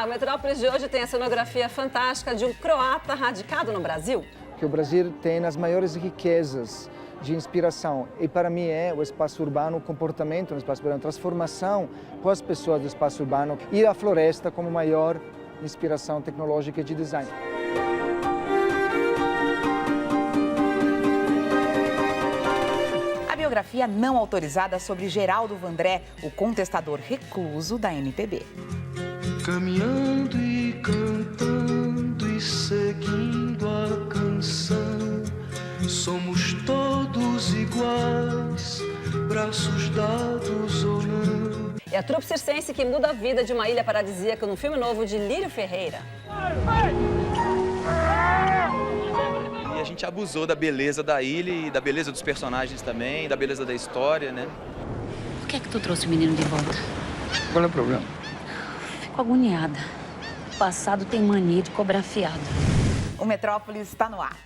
Olá, o Metrópolis de hoje tem a cenografia fantástica de um croata radicado no Brasil. Que o Brasil tem as maiores riquezas de inspiração e para mim é o espaço urbano, o comportamento no espaço urbano, a transformação com as pessoas do espaço urbano e a floresta como maior inspiração tecnológica e de design. A biografia não autorizada sobre Geraldo Vandré, o contestador recluso da MPB. Caminhando e cantando e seguindo a canção, somos todos iguais, braços dados ou não. É a trupe circense que muda a vida de uma ilha paradisíaca no filme novo de Lírio Ferreira. E a gente abusou da beleza da ilha e da beleza dos personagens também, da beleza da história, né? Por que é que tu trouxe o menino de volta? Qual é o problema? Fico agoniada. O passado tem mania de cobrar fiado. O Metrópolis está no ar.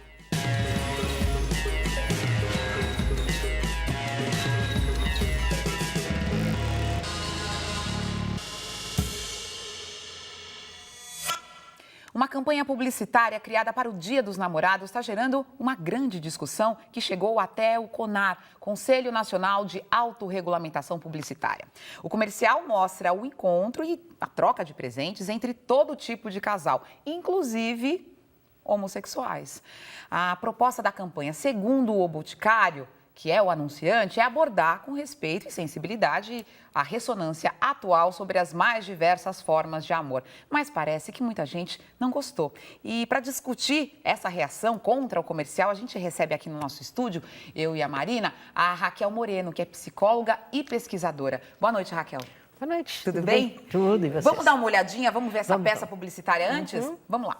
Uma campanha publicitária criada para o Dia dos Namorados está gerando uma grande discussão que chegou até o CONAR, Conselho Nacional de Autorregulamentação Publicitária. O comercial mostra o encontro e a troca de presentes entre todo tipo de casal, inclusive homossexuais. A proposta da campanha, segundo o Boticário, que é o anunciante, é abordar com respeito e sensibilidade a ressonância atual sobre as mais diversas formas de amor. Mas parece que muita gente não gostou. E para discutir essa reação contra o comercial, a gente recebe aqui no nosso estúdio, eu e a Marina, a Raquel Moreno, que é psicóloga e pesquisadora. Boa noite, Raquel. Boa noite. Tudo bem? Tudo, e vocês? Vamos dar uma olhadinha, vamos ver essa Vamos, peça então. publicitária antes? Vamos lá.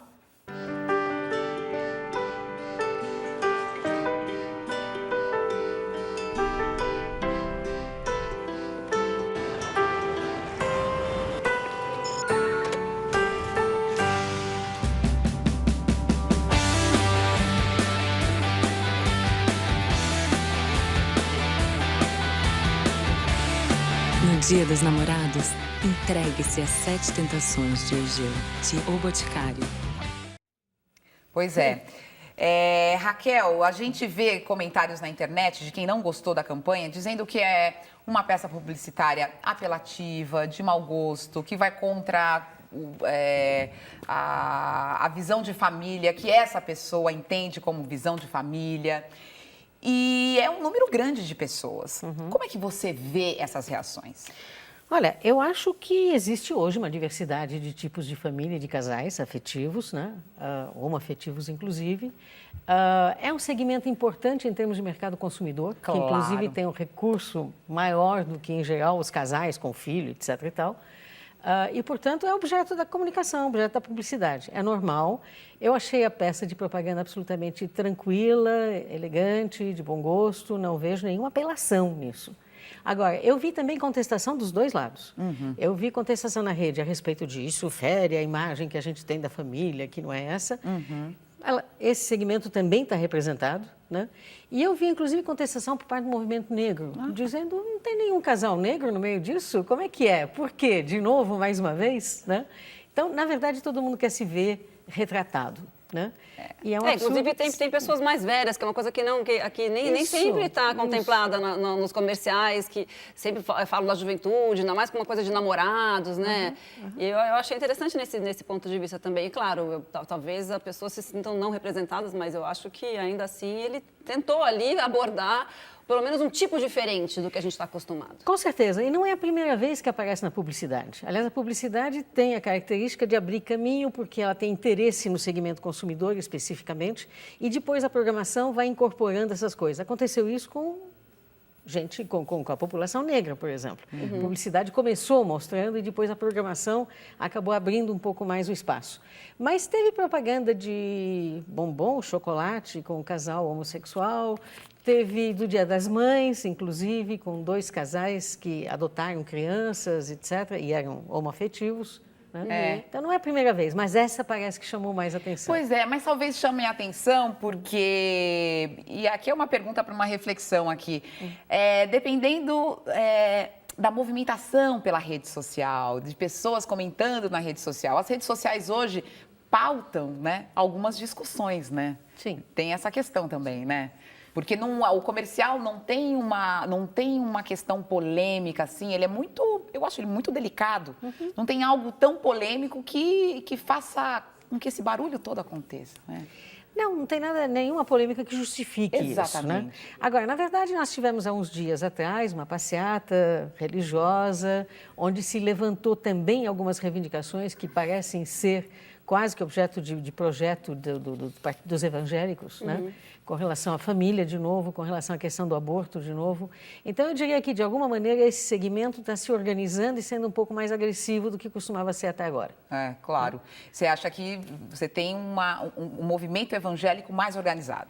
No Dia dos Namorados, entregue-se às 7 tentações de Egeu, de O Boticário. Pois é. Raquel, a gente vê comentários na internet de quem não gostou da campanha dizendo que é uma peça publicitária apelativa, de mau gosto, que vai contra a visão de família, que essa pessoa entende como visão de família. E é um número grande de pessoas. Como é que você vê essas reações? Olha, eu acho que existe hoje uma diversidade de tipos de família e de casais afetivos, né? Homoafetivos, inclusive. É um segmento importante em termos de mercado consumidor, Claro. que inclusive tem um recurso maior do que, em geral, os casais com filho, etc. e tal. E, portanto, é objeto da comunicação, objeto da publicidade. É normal. Eu achei a peça de propaganda absolutamente tranquila, elegante, de bom gosto. Não vejo nenhuma apelação nisso. Agora, eu vi também contestação dos dois lados. Eu vi contestação na rede a respeito disso, fere a imagem que a gente tem da família, que não é essa. Esse segmento também está representado, né? E eu vi, inclusive, contestação por parte do movimento negro, dizendo não tem nenhum casal negro no meio disso? Como é que é? Por quê? De novo, mais uma vez, né? Então, na verdade, todo mundo quer se ver retratado, né? E é um absurdo. Inclusive tem pessoas mais velhas, que é uma coisa que nem sempre está contemplada nos comerciais, que sempre falam da juventude, ainda mais com uma coisa de namorados, né? E eu achei interessante nesse ponto de vista também. E claro, talvez as pessoas se sintam não representadas, mas eu acho que ainda assim ele tentou ali abordar pelo menos um tipo diferente do que a gente está acostumado. Com certeza, e não é a primeira vez que aparece na publicidade. Aliás, a publicidade tem a característica de abrir caminho, porque ela tem interesse no segmento consumidor especificamente, e depois a programação vai incorporando essas coisas. Aconteceu isso com gente, com a população negra, por exemplo. A publicidade começou mostrando e depois a programação acabou abrindo um pouco mais o espaço. Mas teve propaganda de bombom, chocolate com um casal homossexual, teve do Dia das Mães, inclusive, com dois casais que adotaram crianças, etc., e eram homoafetivos. Né? Então, não é a primeira vez, mas essa parece que chamou mais atenção. Pois é, mas talvez chame a atenção porque... E aqui é uma pergunta para uma reflexão aqui. Dependendo da movimentação pela rede social, de pessoas comentando na rede social. As redes sociais hoje pautam, né, algumas discussões, né? Sim. Tem essa questão também, né? Porque o comercial não tem uma questão polêmica, assim, ele é muito, eu acho ele muito delicado. Não tem algo tão polêmico que faça com que esse barulho todo aconteça, né? Não tem nenhuma polêmica que justifique isso, né? Agora, na verdade, nós tivemos há uns dias atrás uma passeata religiosa, onde se levantou também algumas reivindicações que parecem ser quase que objeto de projeto dos evangélicos, né? Com relação à família, de novo, com relação à questão do aborto, de novo. Então, eu diria que, de alguma maneira, esse segmento está se organizando e sendo um pouco mais agressivo do que costumava ser até agora. É, claro. Você acha que você tem um movimento evangélico mais organizado?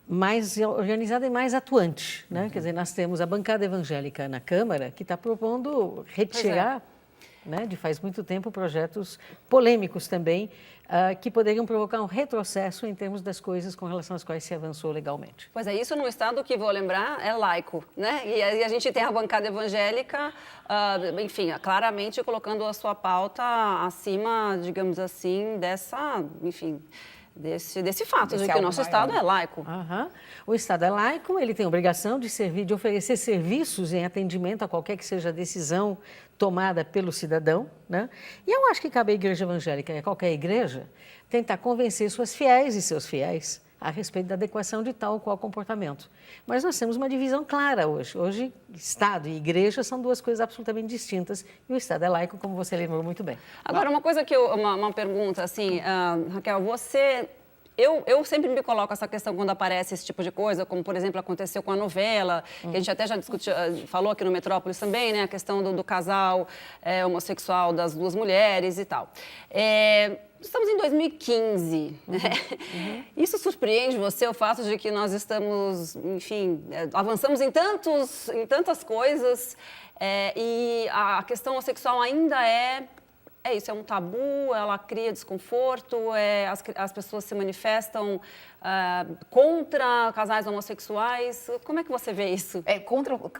Mais organizada e mais atuante, né? Quer dizer, nós temos a bancada evangélica na Câmara que está propondo retirar, né, de faz muito tempo, projetos polêmicos também, que poderiam provocar um retrocesso em termos das coisas com relação às quais se avançou legalmente. Pois é, isso num estado que, vou lembrar, é laico, né? E a gente tem a bancada evangélica, enfim, claramente colocando a sua pauta acima, digamos assim, desse fato de que o nosso Estado é laico. O Estado é laico, ele tem a obrigação de oferecer serviços em atendimento a qualquer que seja a decisão tomada pelo cidadão, né? E eu acho que cabe à igreja evangélica e a qualquer igreja tentar convencer suas fiéis e seus fiéis a respeito da adequação de tal ou qual comportamento. Mas nós temos uma divisão clara hoje. Hoje, Estado e igreja são duas coisas absolutamente distintas e o Estado é laico, como você lembrou muito bem. Agora, uma coisa uma pergunta, assim, Raquel, eu sempre me coloco essa questão quando aparece esse tipo de coisa, como, por exemplo, aconteceu com a novela, que a gente até já discutiu, falou aqui no Metrópolis também, né? A questão do casal homossexual das duas mulheres e tal. Estamos em 2015, né? Isso surpreende você, o fato de que nós estamos, enfim, avançamos em tantas coisas e a questão sexual ainda é um tabu, ela cria desconforto, as pessoas se manifestam contra casais homossexuais. Como é que você vê isso?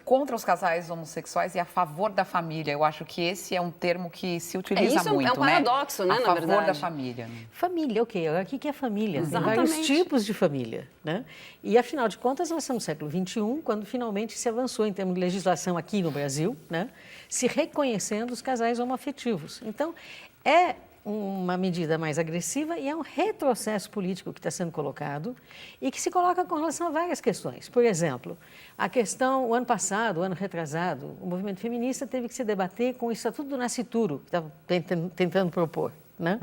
Contra os casais homossexuais e a favor da família. Eu acho que esse é um termo que se utiliza muito, né? É um paradoxo, né, na verdade. A favor da família. Família, ok. O que é família? Exatamente. Tem vários tipos de família, né? E, afinal de contas, nós estamos no século XXI, quando finalmente se avançou em termos de legislação aqui no Brasil, né? Se reconhecendo os casais homoafetivos. Então, é uma medida mais agressiva e é um retrocesso político que está sendo colocado e que se coloca com relação a várias questões. Por exemplo, a questão, o ano passado, o ano retrasado, o movimento feminista teve que se debater com o Estatuto do Nascituro, que estava tentando propor, né?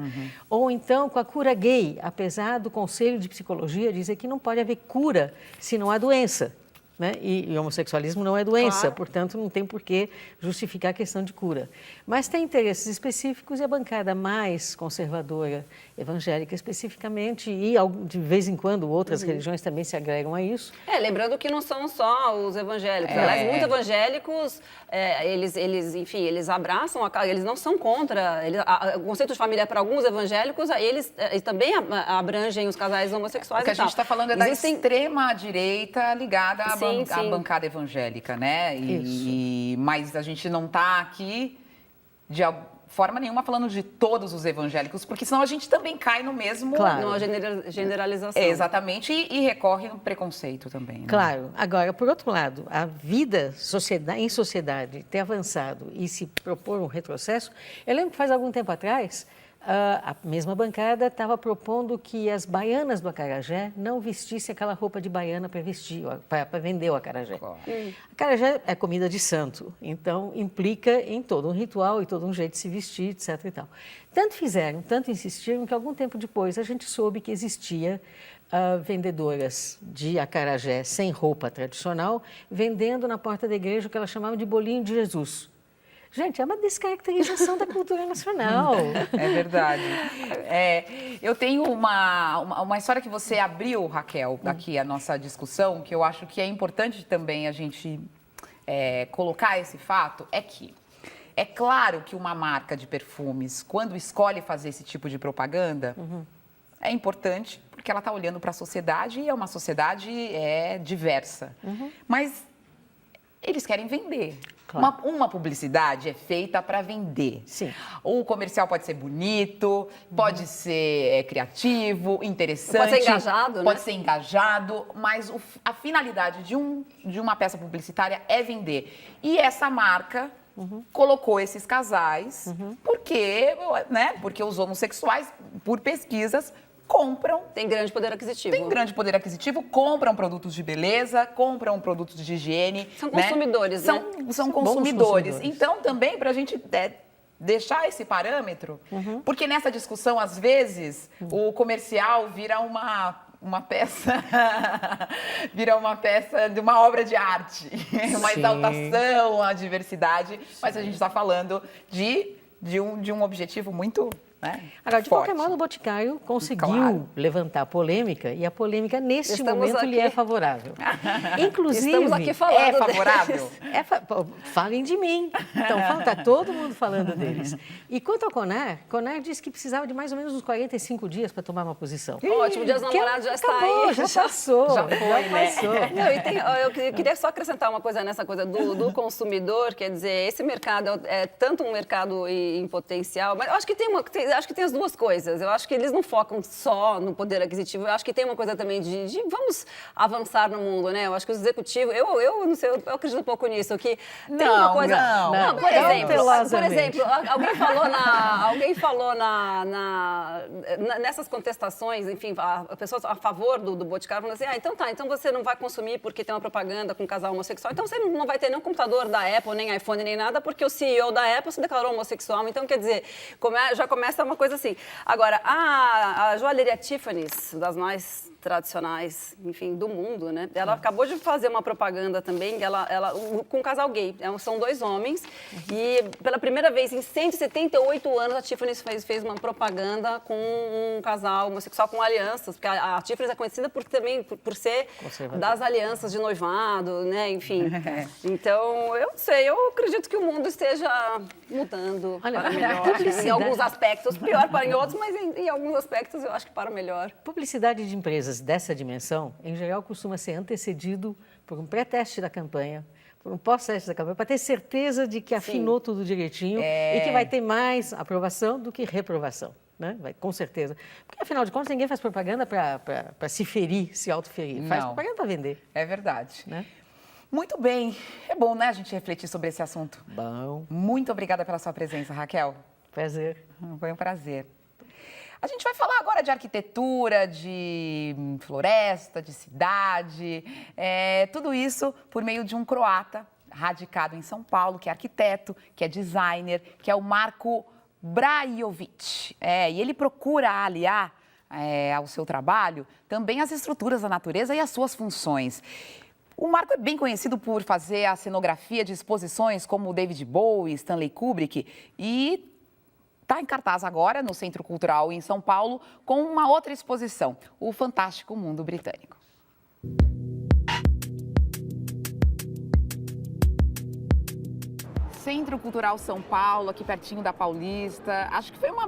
Ou então com a cura gay, apesar do Conselho de Psicologia dizer que não pode haver cura se não há doença. Né? E homossexualismo não é doença, claro. Portanto, não tem por que justificar a questão de cura. Mas tem interesses específicos e a bancada mais conservadora, evangélica especificamente, e de vez em quando outras religiões também se agregam a isso. Lembrando que não são só os evangélicos. Aliás, muitos evangélicos, eles abraçam, eles não são contra. O conceito de família para alguns evangélicos, eles também abrangem os casais homossexuais. O que a gente está falando é da extrema-direita ligada à bancada evangélica, né? Mas a gente não está aqui de forma nenhuma falando de todos os evangélicos, porque senão a gente também cai no mesmo... Claro. Numa generalização. Exatamente, e recorre no preconceito também. Né? Claro. Agora, por outro lado, a vida em sociedade ter avançado e se propor um retrocesso, eu lembro que faz algum tempo atrás, a mesma bancada estava propondo que as baianas do acarajé não vestissem aquela roupa de baiana para vender o acarajé. Claro. Acarajé é comida de santo, então implica em todo um ritual e todo um jeito de se vestir, etc. e tal. Tanto insistiram, que algum tempo depois a gente soube que existia vendedoras de acarajé sem roupa tradicional, vendendo na porta da igreja o que elas chamavam de bolinho de Jesus. Gente, é uma descaracterização da cultura nacional. É verdade. Eu tenho uma história que você abriu, Raquel, aqui a nossa discussão, que eu acho que é importante também a gente colocar esse fato, é que é claro que uma marca de perfumes, quando escolhe fazer esse tipo de propaganda, é importante porque ela está olhando para a sociedade e é uma sociedade diversa. Mas eles querem vender. Claro. Uma publicidade é feita para vender. Sim. O comercial pode ser bonito, pode ser criativo, interessante. Pode ser engajado, né? Pode ser engajado, mas a finalidade de uma peça publicitária é vender. E essa marca colocou esses casais porque os homossexuais, por pesquisas, compram. Tem grande poder aquisitivo. Compram produtos de beleza, compram produtos de higiene. São consumidores, né? São consumidores. Então, também, para a gente deixar esse parâmetro, porque nessa discussão, às vezes, o comercial vira uma peça de uma obra de arte, uma exaltação à diversidade, mas a gente está falando de um objetivo muito... Agora, de qualquer modo, o Boticário conseguiu levantar polêmica e a polêmica, neste momento, lhe é favorável. Inclusive... Estamos aqui falando é favorável? Falem de mim. Então, está todo mundo falando deles. E quanto ao Conar disse que precisava de mais ou menos uns 45 dias para tomar uma posição. Ótimo, o Dia dos Namorados já está aí. Já passou. Já foi, né? Eu queria só acrescentar uma coisa nessa coisa do consumidor, quer dizer, esse mercado é tanto um mercado em potencial, mas eu acho que tem as duas coisas. Eu acho que eles não focam só no poder aquisitivo. Eu acho que tem uma coisa também de vamos avançar no mundo, né? Eu acho que os executivos... Eu não sei, eu acredito um pouco nisso, que tem uma coisa... Não, por exemplo, alguém falou nessas contestações, enfim, pessoas a favor do Boticário, falando assim, então você não vai consumir porque tem uma propaganda com um casal homossexual, então você não vai ter nenhum computador da Apple, nem iPhone, nem nada, porque o CEO da Apple se declarou homossexual. Então, quer dizer, já começa uma coisa assim. Agora, a joalheria Tiffany's, das mais tradicionais, enfim, do mundo, né? Ela acabou de fazer uma propaganda também, com um casal gay. São dois homens e, pela primeira vez em 178 anos, a Tiffany's fez uma propaganda com um casal homossexual com alianças, porque a Tiffany's é conhecida por ser das alianças de noivado, né? Enfim. Então, eu não sei, eu acredito que o mundo esteja mudando para melhor. Em alguns aspectos, pior para em outros, mas em alguns aspectos eu acho que para melhor. Publicidade de empresas dessa dimensão, em geral, costuma ser antecedido por um pré-teste da campanha, por um pós-teste da campanha, para ter certeza de que afinou tudo direitinho e que vai ter mais aprovação do que reprovação. Né? Com certeza. Porque, afinal de contas, ninguém faz propaganda para se ferir, se autoferir. Faz propaganda para vender. É verdade. Né? Muito bem. É bom, né, a gente refletir sobre esse assunto. Bom. Muito obrigada pela sua presença, Raquel. Prazer. Foi um prazer. A gente vai falar agora de arquitetura, de floresta, de cidade, tudo isso por meio de um croata radicado em São Paulo, que é arquiteto, que é designer, que é o Marko Brajovic. E ele procura aliar ao seu trabalho também as estruturas da natureza e as suas funções. O Marko é bem conhecido por fazer a cenografia de exposições como David Bowie, Stanley Kubrick e está em cartaz agora no Centro Cultural em São Paulo com uma outra exposição, o Fantástico Mundo Britânico. Centro Cultural São Paulo, aqui pertinho da Paulista. Acho que foi um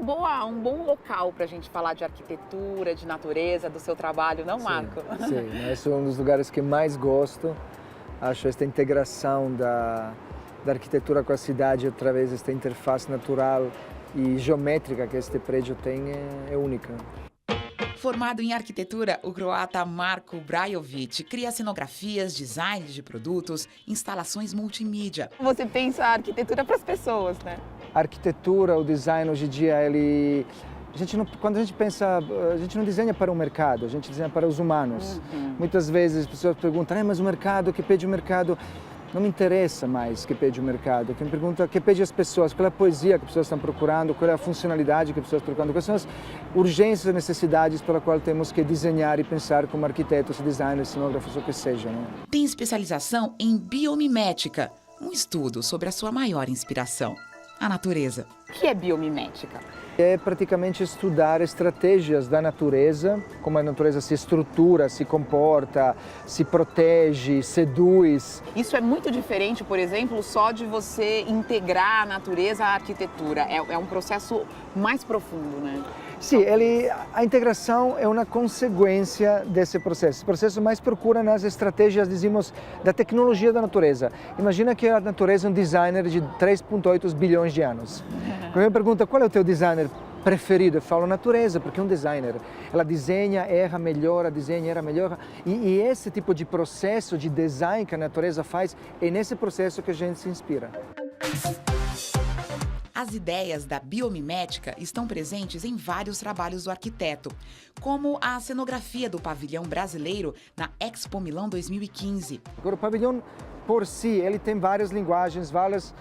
bom local para a gente falar de arquitetura, de natureza, do seu trabalho, não, Marko? Sim, esse é um dos lugares que mais gosto. Acho esta integração da arquitetura com a cidade através desta interface natural e geométrica que este prédio tem é única. Formado em arquitetura, o croata Marko Brajovic cria cenografias, designs de produtos, instalações multimídia. Você pensa a arquitetura para as pessoas, né? A arquitetura, o design hoje em dia, quando a gente pensa, a gente não desenha para o mercado, a gente desenha para os humanos. Muitas vezes as pessoas perguntam, mas o mercado, o que pede o mercado? Não me interessa mais o que pede o mercado. Quem pergunta o que pede as pessoas, qual é a poesia que as pessoas estão procurando, qual é a funcionalidade que as pessoas estão procurando, quais são as urgências e necessidades pela qual temos que desenhar e pensar como arquitetos, designers, cenógrafos, o que seja. Né? Tem especialização em biomimética, um estudo sobre a sua maior inspiração, a natureza. O que é biomimética? É praticamente estudar estratégias da natureza, como a natureza se estrutura, se comporta, se protege, seduz. Isso é muito diferente, por exemplo, só de você integrar a natureza à arquitetura. É um processo mais profundo, né? Sim, a integração é uma consequência desse processo. O processo mais procura nas estratégias, dizemos, da tecnologia da natureza. Imagina que a natureza é um designer de 3,8 bilhões de anos. Quando me pergunta qual é o teu designer preferido, eu falo natureza, porque é um designer. Ela desenha, erra, melhora, desenha, erra, melhora. E esse tipo de processo de design que a natureza faz, é nesse processo que a gente se inspira. As ideias da biomimética estão presentes em vários trabalhos do arquiteto, como a cenografia do pavilhão brasileiro na Expo Milão 2015. Agora, o pavilhão, por si, ele tem várias linguagens, várias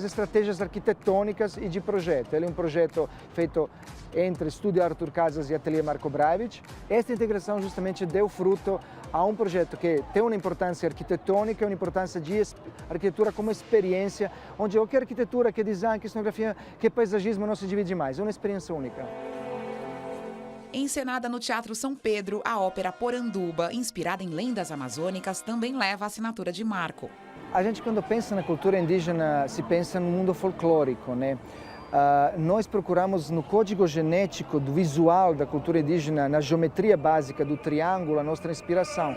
estratégias arquitetônicas e de projeto. Ele é um projeto feito entre Estúdio Arthur Casas e Ateliê Marco Bravic. Esta integração justamente deu fruto a um projeto que tem uma importância arquitetônica, uma importância de arquitetura como experiência, onde que arquitetura, que design, que cenografia, que paisagismo não se divide mais. É uma experiência única. Encenada no Teatro São Pedro, a ópera Poranduba, inspirada em lendas amazônicas, também leva a assinatura de Marco. A gente, quando pensa na cultura indígena, se pensa no mundo folclórico, né? Nós procuramos no código genético do visual da cultura indígena, na geometria básica do triângulo, a nossa inspiração.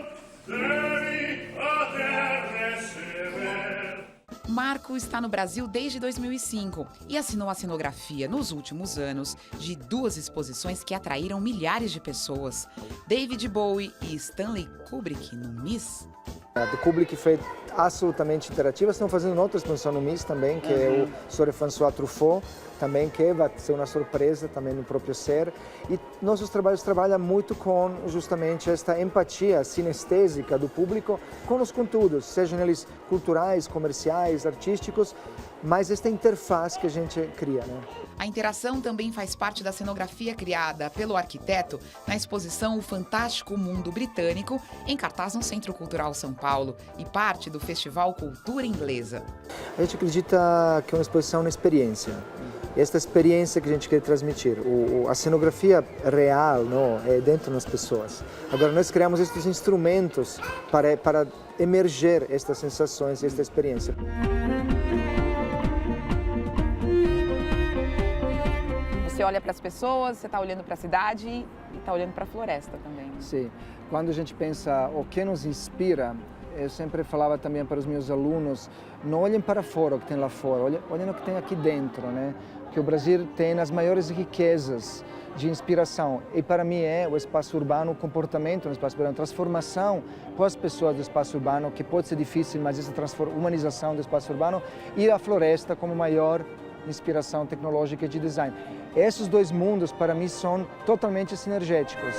Marco está no Brasil desde 2005 e assinou a cenografia nos últimos anos de 2 exposições que atraíram milhares de pessoas. David Bowie e Stanley Kubrick no MIS. A Kubrick foi absolutamente interativa. Estão fazendo outra exposição no MIS também, que é o Sobre François Truffaut, também que vai ser uma surpresa também no próprio ser. E nossos trabalhos trabalham muito com justamente esta empatia sinestésica do público com os conteúdos, sejam eles culturais, comerciais, artísticos, mas esta interface que a gente cria, né? A interação também faz parte da cenografia criada pelo arquiteto na exposição O Fantástico Mundo Britânico, em cartaz no Centro Cultural São Paulo e parte do Festival Cultura Inglesa. A gente acredita que é uma exposição é uma experiência. Esta experiência que a gente quer transmitir, a cenografia real, não, é dentro das pessoas. Agora nós criamos estes instrumentos para emerger estas sensações, esta experiência. Você olha para as pessoas, você está olhando para a cidade e está olhando para a floresta também. Sim. Quando a gente pensa o que nos inspira, eu sempre falava também para os meus alunos, não olhem para fora o que tem lá fora, olhem o que tem aqui dentro, né? Que o Brasil tem as maiores riquezas de inspiração. E para mim é o espaço urbano, o comportamento no espaço urbano, a transformação com as pessoas do espaço urbano, que pode ser difícil, mas essa humanização do espaço urbano, e a floresta como maior inspiração tecnológica e de design. Esses dois mundos, para mim, são totalmente sinergéticos.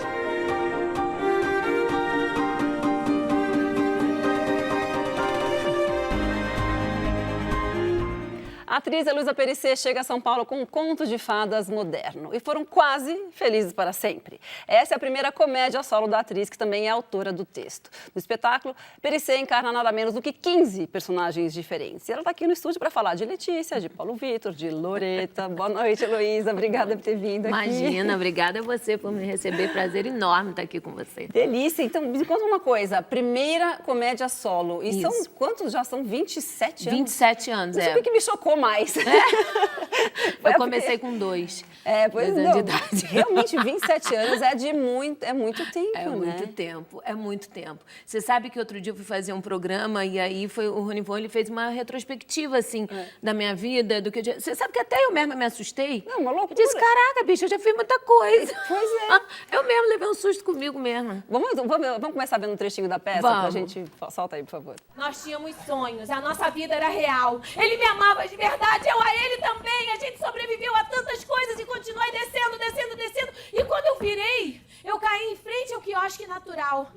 A atriz Heloísa Périssé chega a São Paulo com um conto de fadas moderno e foram quase felizes para sempre. Essa é a primeira comédia solo da atriz, que também é autora do texto. No espetáculo, Périssé encarna nada menos do que 15 personagens diferentes. E ela está aqui no estúdio para falar de Letícia, de Paulo Vitor, de Loreta. Boa noite, Heloísa. Obrigada por ter vindo aqui. Imagina, obrigada a você por me receber. Prazer enorme estar aqui com você. Delícia. Então, me conta uma coisa. Primeira comédia solo. E são quantos? Já são 27 anos? 27 anos, Não sei o que me chocou mais. Eu comecei com 2. Pois 2 anos de idade. Realmente, 27 anos é muito tempo, É muito tempo, é muito tempo. Você sabe que outro dia eu fui fazer um programa e aí o Ronivon, ele fez uma retrospectiva, assim, da minha vida, do que eu... Você sabe que até eu mesma me assustei? Não, uma loucura. Eu disse, caraca, bicho, eu já fiz muita coisa. Pois é. Eu mesmo levei um susto comigo mesma. Vamos começar vendo um trechinho da peça? Vamos. Pra gente... Solta aí, por favor. Nós tínhamos sonhos, a nossa vida era real. Ele me amava de verdade, eu a ele também. A gente sobreviveu a tantas coisas e continuei descendo. E quando eu virei, eu caí em frente ao quiosque natural.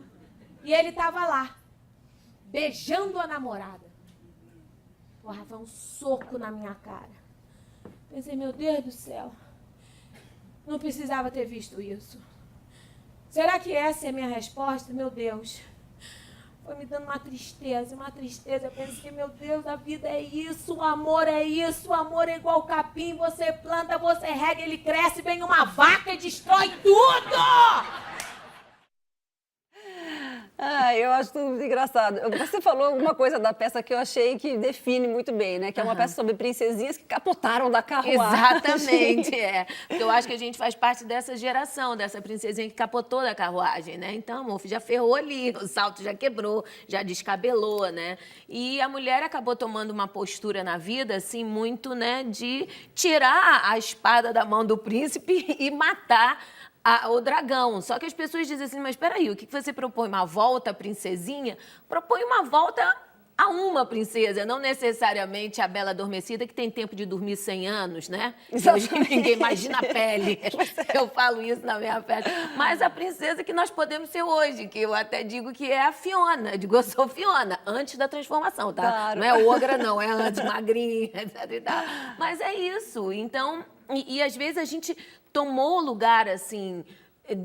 E ele tava lá, beijando a namorada. Porra, foi um soco na minha cara. Pensei, meu Deus do céu, não precisava ter visto isso. Será que essa é a minha resposta? Meu Deus. Foi me dando uma tristeza. Eu pensei, meu Deus, a vida é isso, o amor é isso, o amor é igual capim, você planta, você rega, ele cresce, vem uma vaca e destrói tudo! Eu acho tudo engraçado. Você falou alguma coisa da peça que eu achei que define muito bem, né? Que é uma peça sobre princesinhas que capotaram da carruagem. Exatamente, Porque eu acho que a gente faz parte dessa geração, dessa princesinha que capotou da carruagem, né? Então, amor, já ferrou ali, o salto já quebrou, já descabelou, né? E a mulher acabou tomando uma postura na vida, assim, muito, né, de tirar a espada da mão do príncipe e matar o dragão. Só que as pessoas dizem assim, mas peraí, o que você propõe? Uma volta à princesinha? Propõe uma volta a uma princesa, não necessariamente a Bela Adormecida, que tem tempo de dormir 100 anos, né? Hoje ninguém imagina a pele. Eu falo isso na minha peça. Mas a princesa que nós podemos ser hoje, que eu até digo que é a Fiona. Eu digo, eu sou Fiona, antes da transformação, tá? Claro. Não é ogra, não, é antes, magrinha, etc e tal. Mas é isso. Então, e às vezes a gente tomou lugar, assim,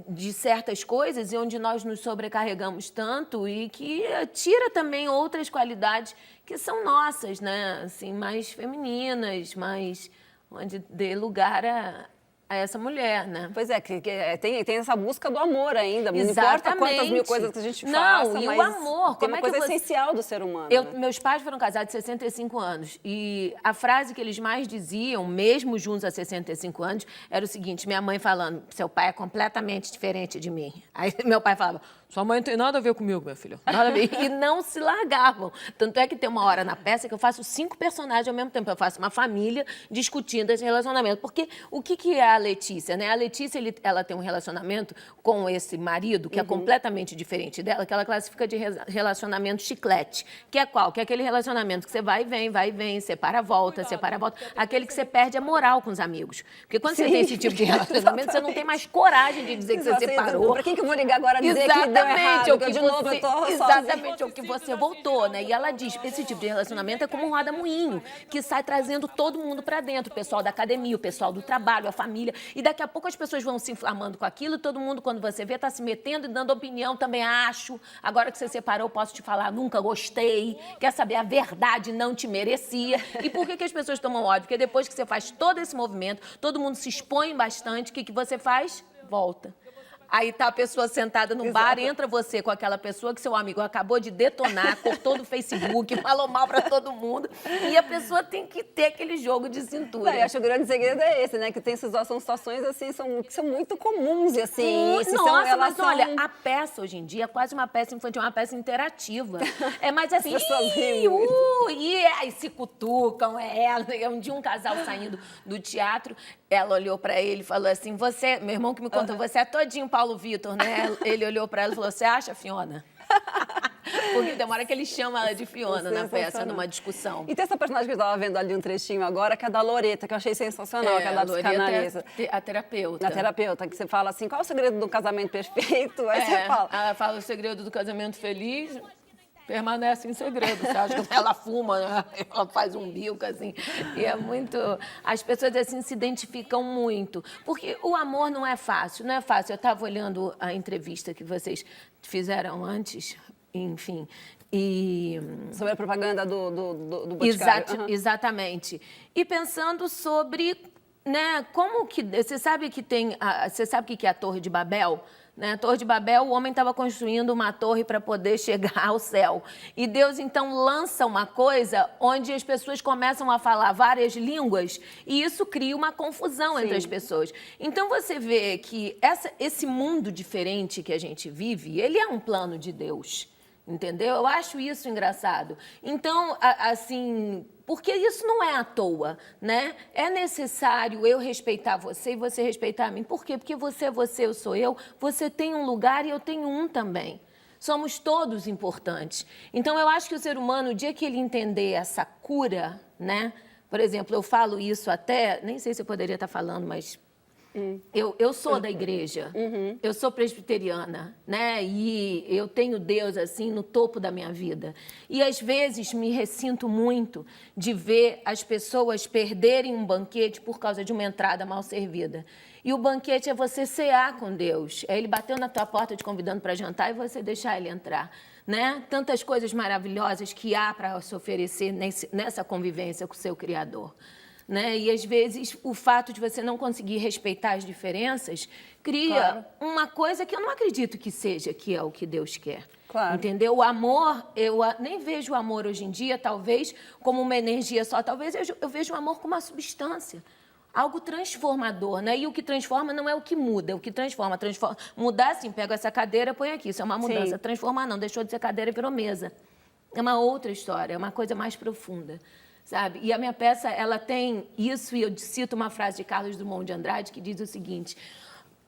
de certas coisas e onde nós nos sobrecarregamos tanto e que tira também outras qualidades que são nossas, né? Assim, mais femininas, mais onde dê lugar a essa mulher, né? Pois é, tem essa busca do amor ainda. Não Exatamente. importa quantas mil coisas que a gente faça, e mas o amor, tem como uma é que coisa você... essencial do ser humano. Né? Meus pais foram casados há 65 anos e a frase que eles mais diziam, mesmo juntos há 65 anos, era o seguinte, minha mãe falando, seu pai é completamente diferente de mim. Aí meu pai falava, sua mãe não tem nada a ver comigo, meu filho, nada a ver. E não se largavam. Tanto é que tem uma hora na peça que eu faço 5 personagens ao mesmo tempo. Eu faço uma família discutindo esse relacionamento. Porque o que é a Letícia, né? A Letícia, ela tem um relacionamento com esse marido que é completamente diferente dela, que ela classifica de relacionamento chiclete. Que é qual? Que é aquele relacionamento que você vai e vem, separa, volta. Aquele que você perde a moral com os amigos. Porque quando você tem esse tipo de relacionamento, você não tem mais coragem de dizer que você separou. Pra quem que eu vou ligar agora dizer que deu errado, exatamente, o que você voltou, né? E ela diz, esse tipo de relacionamento é como um roda-moinho, que sai trazendo todo mundo pra dentro, o pessoal da academia, o pessoal do trabalho, a família, e daqui a pouco as pessoas vão se inflamando com aquilo, e todo mundo, quando você vê, tá se metendo e dando opinião, também acho, agora que você separou, posso te falar, nunca gostei, quer saber a verdade, não te merecia. E por que as pessoas tomam ódio? Porque depois que você faz todo esse movimento, todo mundo se expõe bastante, o que você faz? Volta. Aí tá a pessoa sentada no bar, entra você com aquela pessoa que seu amigo acabou de detonar, cortou do Facebook, falou mal pra todo mundo. E a pessoa tem que ter aquele jogo de cintura. Eu acho que o grande segredo é esse, né? Que tem são situações, assim, que são muito comuns, e assim... Nossa, mas olha, a peça hoje em dia é quase uma peça infantil, uma peça interativa. É mais assim, aí se cutucam, um dia um casal saindo do teatro, ela olhou pra ele e falou assim, meu irmão que me contou, você é todinho Paulo Vitor, né? Ele olhou pra ela e falou, você acha, Fiona? Porque tem uma hora que ele chama ela de Fiona na peça, numa discussão. E tem essa personagem que eu estava vendo ali um trechinho agora, que é a da Loreta, que eu achei sensacional, que é da psicanalista. A terapeuta. A terapeuta, que você fala assim, qual é o segredo do casamento perfeito? Aí você fala. Ela fala o segredo do casamento feliz... permanece em segredo. Você acha que ela fuma, né? Ela faz um bico, assim. E é muito... As pessoas, assim, se identificam muito. Porque o amor não é fácil, não é fácil. Eu estava olhando a entrevista que vocês fizeram antes, enfim, e... sobre a propaganda do Boticário. Exatamente. E pensando sobre, né, como que... Você sabe que tem... Você sabe o que é a Torre de Babel? Na Torre de Babel, o homem estava construindo uma torre para poder chegar ao céu. E Deus, então, lança uma coisa onde as pessoas começam a falar várias línguas e isso cria uma confusão entre as pessoas. Então, você vê que esse mundo diferente que a gente vive, ele é um plano de Deus, entendeu? Eu acho isso engraçado. Então, assim... Porque isso não é à toa, né? É necessário eu respeitar você e você respeitar a mim. Por quê? Porque você é você, eu sou eu. Você tem um lugar e eu tenho um também. Somos todos importantes. Então, eu acho que o ser humano, o dia que ele entender essa cura, né? Por exemplo, eu falo isso até... Nem sei se eu poderia estar falando, mas... Eu sou da igreja, eu sou presbiteriana, né? E eu tenho Deus, assim, no topo da minha vida. E, às vezes, me ressinto muito de ver as pessoas perderem um banquete por causa de uma entrada mal servida. E o banquete é você cear com Deus. É Ele batendo na tua porta te convidando para jantar e você deixar Ele entrar. Né? Tantas coisas maravilhosas que há para se oferecer nessa convivência com o seu Criador. né? E às vezes o fato de você não conseguir respeitar as diferenças cria uma coisa que eu não acredito que seja, que é o que Deus quer. Claro. Entendeu? O amor, eu nem vejo o amor hoje em dia, talvez, como uma energia só. Talvez eu vejo o amor como uma substância. Algo transformador, né? E o que transforma não é o que muda, é o que transforma. Mudar, assim, pega essa cadeira, põe aqui. Isso é uma mudança. Sim. Transformar não, deixou de ser cadeira e virou mesa. É uma outra história, é uma coisa mais profunda, sabe? E a minha peça, ela tem isso, e eu cito uma frase de Carlos Drummond de Andrade, que diz o seguinte: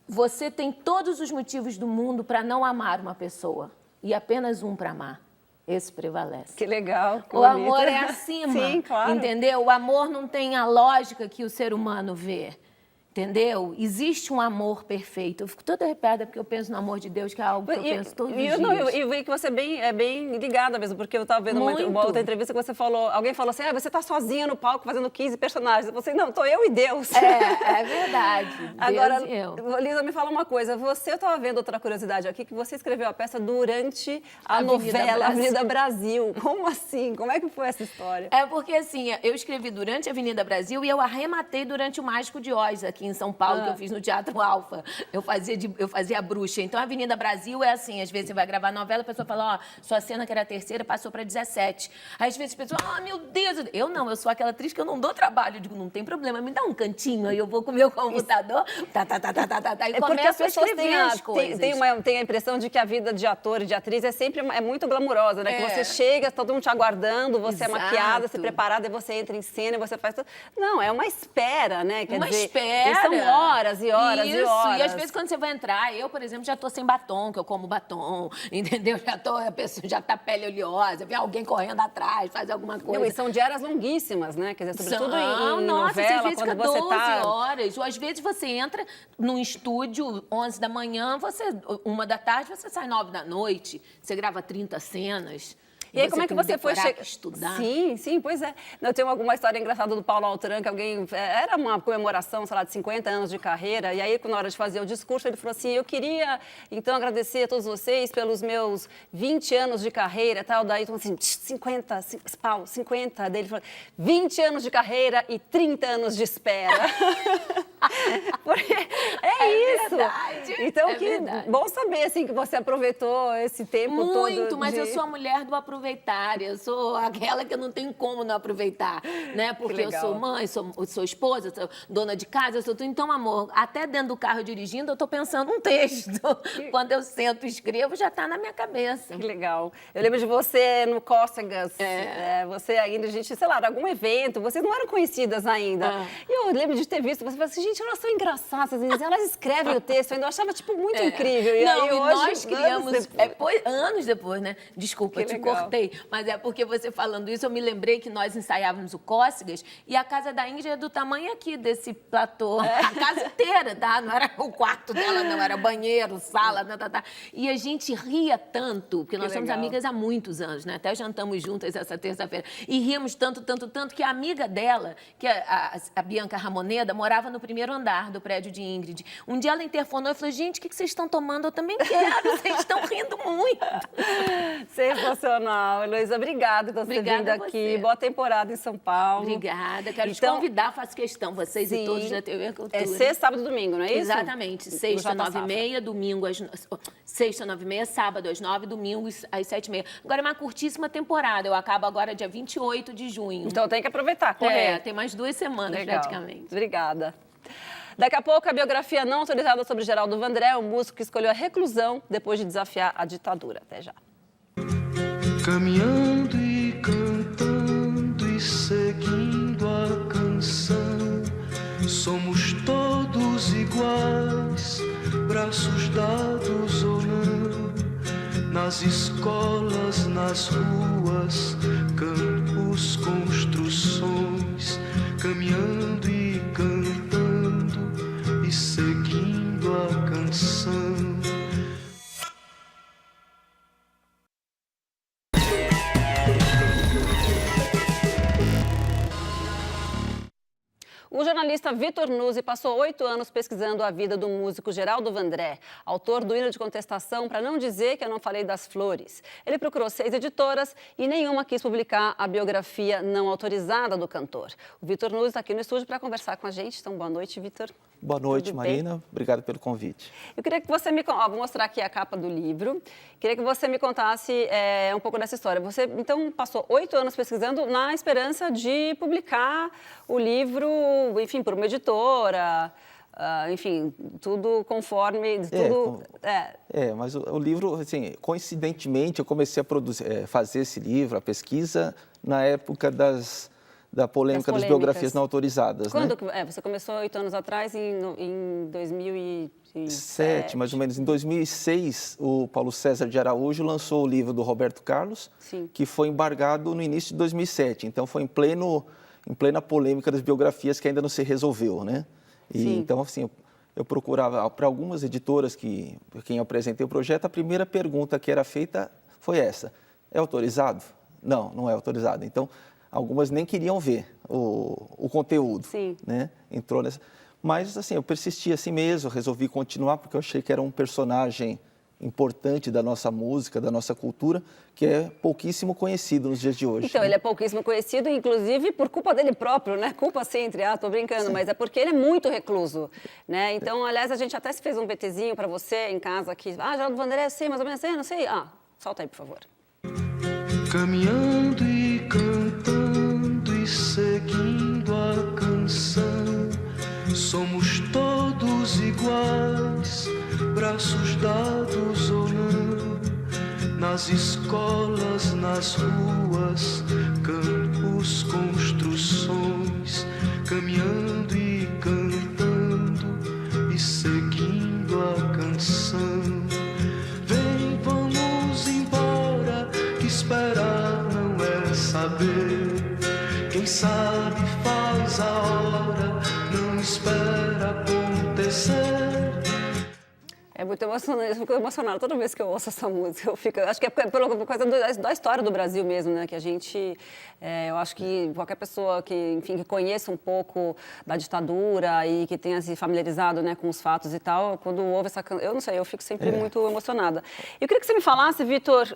você tem todos os motivos do mundo para não amar uma pessoa, e apenas um para amar. Esse prevalece. Que legal. O amor é acima. Sim, claro. Entendeu? O amor não tem a lógica que o ser humano vê. Entendeu? Existe um amor perfeito. Eu fico toda arrepiada porque eu penso no amor de Deus, que é algo que eu penso todos os dias. Eu vi que você é bem ligada mesmo, porque eu estava vendo uma outra entrevista que você falou, alguém falou assim, você está sozinha no palco fazendo 15 personagens. Eu falei assim, não, estou eu e Deus. É verdade. Agora, Deus e eu. Lisa, me fala uma coisa, eu estava vendo outra curiosidade aqui, que você escreveu a peça durante a novela Avenida Brasil. Como assim? Como é que foi essa história? É porque, assim, eu escrevi durante a Avenida Brasil e eu arrematei durante o Mágico de Oz, aqui em São Paulo, que eu fiz no Teatro Alfa. Eu fazia a bruxa. Então, a Avenida Brasil é assim, às vezes você vai gravar novela, a pessoa fala, sua cena que era a terceira passou para 17. Aí, às vezes, a pessoa, meu Deus. Eu sou aquela atriz que eu não dou trabalho. Eu digo, não tem problema, me dá um cantinho, aí eu vou com o meu computador, e começo a escrever as coisas. Tem a impressão de que a vida de ator e de atriz é muito glamurosa, né? Que você chega, todo mundo te aguardando, você é maquiada, você é preparada, e você entra em cena, e você faz tudo. Não, é uma espera, né? Quer dizer, espera. São horas e horas e horas. E às vezes quando você vai entrar, eu, por exemplo, já tô sem batom, que eu como batom, entendeu? A pessoa já tá pele oleosa, vem alguém correndo atrás, faz alguma coisa. Não, e são diárias longuíssimas, né? Quer dizer, sobretudo em nossa, novela, às vezes quando fica você 12 horas. Ou às vezes você entra num estúdio 11 da manhã, 1 da tarde, você sai 9 da noite, você grava 30 cenas. E aí, como é que você foi estudar? Sim, pois é. Eu tenho alguma história engraçada do Paulo Altran, que era uma comemoração, sei lá, de 50 anos de carreira, e aí, na hora de fazer o discurso, ele falou assim, eu queria, então, agradecer a todos vocês pelos meus 20 aanos de carreira e tal. Daí, então, assim, 50, Paulo, 50. Daí ele falou, 20 anos de carreira e 30 anos de espera. Porque isso. Verdade. Então, bom saber, assim, que você aproveitou esse tempo todo. Muito, mas eu sou a mulher do aproveitar. Eu sou aquela que não tem como não aproveitar, né? Porque eu sou mãe, sou esposa, sou dona de casa, sou tudo. Então, amor, até dentro do carro dirigindo, eu tô pensando um texto. Quando eu sento e escrevo, já tá na minha cabeça. Que legal. Eu lembro de você no Cócegas. Você ainda, sei lá, em algum evento, vocês não eram conhecidas ainda. E eu lembro de ter visto, você falou assim, gente, elas são engraçadas, elas escrevem o texto. Eu ainda achava, muito incrível. E aí, hoje, nós criamos... Anos depois, né? Desculpa, eu te cortei. Mas é porque você falando isso, eu me lembrei que nós ensaiávamos o Cócegas e a casa da Ingrid é do tamanho aqui desse platô. A casa inteira, tá? Não era o quarto dela, não. Era banheiro, sala, tá. E a gente ria tanto, porque nós somos amigas há muitos anos, né? Até jantamos juntas essa terça-feira. E ríamos tanto, que a amiga dela, que a Bianca Ramoneda, morava no primeiro andar do prédio de Ingrid. Um dia ela interfonou e falou, gente, o que vocês estão tomando? Eu também quero, vocês estão rindo muito. Sensacional. Heloísa, obrigada por ter vindo aqui. Boa temporada em São Paulo. Obrigada. Quero te convidar, faço questão, vocês e todos da TV Cultura. É sexta, sábado e domingo, não é isso? Exatamente. Sexta, 9h30, domingo sexta, 9h30, sábado às 9h, domingo às 7h30. Agora é uma curtíssima temporada. Eu acabo agora dia 28 de junho. Então tem que aproveitar, correr. Tem mais 2 semanas praticamente. Obrigada. Daqui a pouco, a biografia não autorizada sobre Geraldo Vandré, um músico que escolheu a reclusão depois de desafiar a ditadura. Até já. Caminhando e cantando e seguindo a canção, somos todos iguais, braços dados ou não, nas escolas, nas ruas, campos, construções, caminhando e cantando e seguindo a canção. O jornalista Vitor Nuzzi passou 8 anos pesquisando a vida do músico Geraldo Vandré, autor do hino de contestação Pra Não Dizer Que Eu Não Falei das Flores. Ele procurou 6 editoras e nenhuma quis publicar a biografia não autorizada do cantor. O Vitor Nuzzi está aqui no estúdio para conversar com a gente. Então, boa noite, Vitor. Boa noite, Marina. Obrigado pelo convite. Eu queria que você me... vou mostrar aqui a capa do livro. Queria que você me contasse um pouco dessa história. Você, então, passou 8 anos pesquisando na esperança de publicar o livro, enfim, por uma editora, enfim, tudo conforme... Mas o livro, assim, coincidentemente, eu comecei a fazer esse livro, a pesquisa, na época da polêmica das biografias não autorizadas. Quando você começou 8 anos atrás, em 2007? Mais ou menos. Em 2006, o Paulo César de Araújo lançou o livro do Roberto Carlos, Sim. que foi embargado no início de 2007. Então, foi em plena polêmica das biografias que ainda não se resolveu, né? Então, assim, eu procurava, para algumas editoras quem eu apresentei o projeto, a primeira pergunta que era feita foi essa: é autorizado? Não, não é autorizado. Então, algumas nem queriam ver o conteúdo, Sim. né? Entrou nessa... Mas, assim, eu persisti assim mesmo, resolvi continuar, porque eu achei que era um personagem importante da nossa música, da nossa cultura, que é pouquíssimo conhecido nos dias de hoje. Então, né? ele é pouquíssimo conhecido, inclusive por culpa dele próprio, né? Culpa assim, entre tô brincando, mas é porque ele é muito recluso, né? Então, aliás, a gente até se fez um VTzinho para você em casa aqui. Geraldo Vandré, sei, mais ou menos, sei, não sei. Solta aí, por favor. Caminhando e cantando e seguindo a canção, somos todos iguais, braços dados ou não, nas escolas, nas ruas, campos, construções, caminhando e cantando e seguindo a canção. Vem, vamos embora, que esperar não é saber. Quem sabe faz a hora, não espera acontecer. É muito emocionante, eu fico emocionada toda vez que eu ouço essa música. Acho que é por causa da história do Brasil mesmo, né? Que a gente, eu acho que qualquer pessoa que conheça um pouco da ditadura e que tenha se familiarizado, né, com os fatos e tal, quando ouve essa canção, eu não sei, eu fico sempre muito emocionada. Eu queria que você me falasse, Vitor,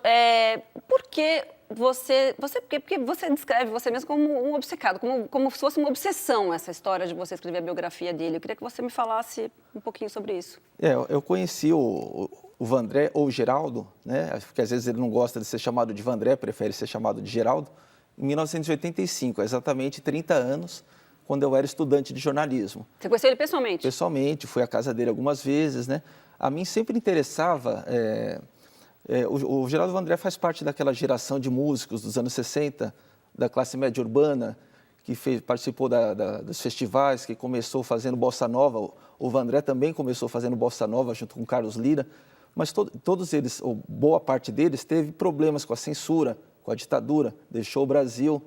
por que porque você descreve você mesmo como um obcecado, como se fosse uma obsessão essa história de você escrever a biografia dele. Eu queria que você me falasse um pouquinho sobre isso. Eu conheci o Vandré, ou Geraldo, né? Porque às vezes ele não gosta de ser chamado de Vandré, prefere ser chamado de Geraldo, em 1985, exatamente 30 anos, quando eu era estudante de jornalismo. Você conheceu ele pessoalmente? Pessoalmente, fui à casa dele algumas vezes, né? A mim sempre interessava... O Geraldo Vandré faz parte daquela geração de músicos dos anos 60, da classe média urbana, que participou dos festivais, que começou fazendo bossa nova. O Vandré também começou fazendo bossa nova junto com Carlos Lyra, mas todos eles, ou boa parte deles, teve problemas com a censura, com a ditadura, deixou o Brasil,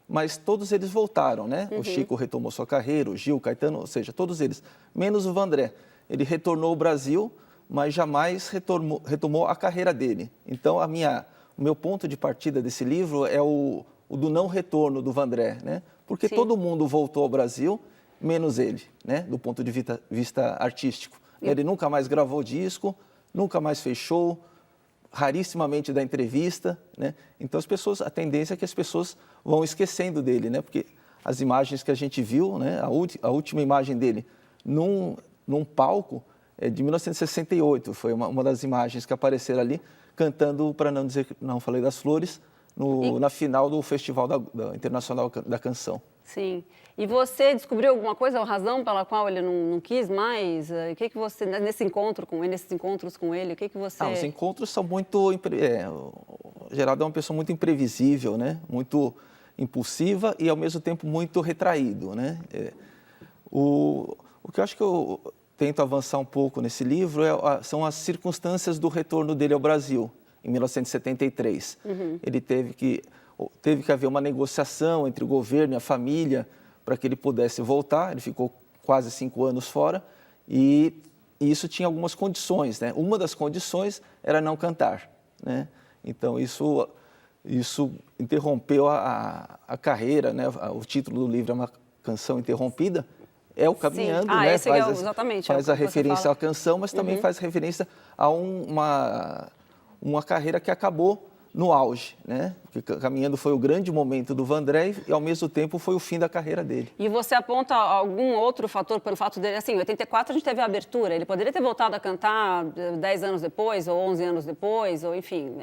mas todos eles voltaram, né? O Chico retomou sua carreira, o Gil, Caetano, ou seja, todos eles, menos o Vandré. Ele retornou ao Brasil, mas jamais retomou a carreira dele. Então, o meu ponto de partida desse livro é o do não retorno do Vandré, né? Porque todo mundo voltou ao Brasil, menos ele, né? Do ponto de vista artístico. Ele nunca mais gravou disco, nunca mais fez show, rarissimamente dá entrevista, né? Então, a tendência é que as pessoas vão esquecendo dele, né? Porque as imagens que a gente viu, né? A última imagem dele num palco, é de 1968, foi uma das imagens que apareceram ali, cantando Pra Não Dizer Que Não Falei das Flores, na final do Festival Internacional da Canção. Sim. E você descobriu alguma coisa, a razão pela qual ele não quis mais? O que você, nesses encontros com ele, o que você... Os encontros são muito... O Geraldo é uma pessoa muito imprevisível, né? Muito impulsiva e, ao mesmo tempo, muito retraído, né? O que eu acho que eu tento avançar um pouco nesse livro são as circunstâncias do retorno dele ao Brasil, em 1973. Ele teve que haver uma negociação entre o governo e a família para que ele pudesse voltar. Ele ficou quase 5 anos fora e isso tinha algumas condições, né? Uma das condições era não cantar, né? Então, isso interrompeu a carreira, né? O título do livro é Uma Canção Interrompida. é o Caminhando, Sim. né? Esse é exatamente. Faz a referência à canção, mas também Uhum. faz referência a uma carreira que acabou no auge, né? Porque Caminhando foi o grande momento do Vandré e, ao mesmo tempo, foi o fim da carreira dele. E você aponta algum outro fator pelo fato dele, assim, em 84 a gente teve a abertura, ele poderia ter voltado a cantar 10 anos depois, ou 11 anos depois, ou enfim...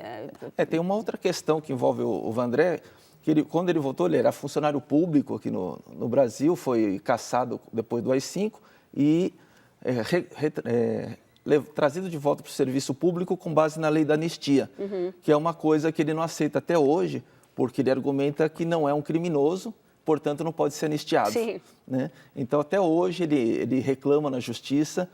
Tem uma outra questão que envolve o Vandré, que quando ele voltou, ele era funcionário público aqui no Brasil, foi cassado depois do AI-5 e trazido de volta para o serviço público com base na lei da anistia, que é uma coisa que ele não aceita até hoje, porque ele argumenta que não é um criminoso, portanto não pode ser anistiado. Sim. Né? Então, até hoje, ele reclama na justiça,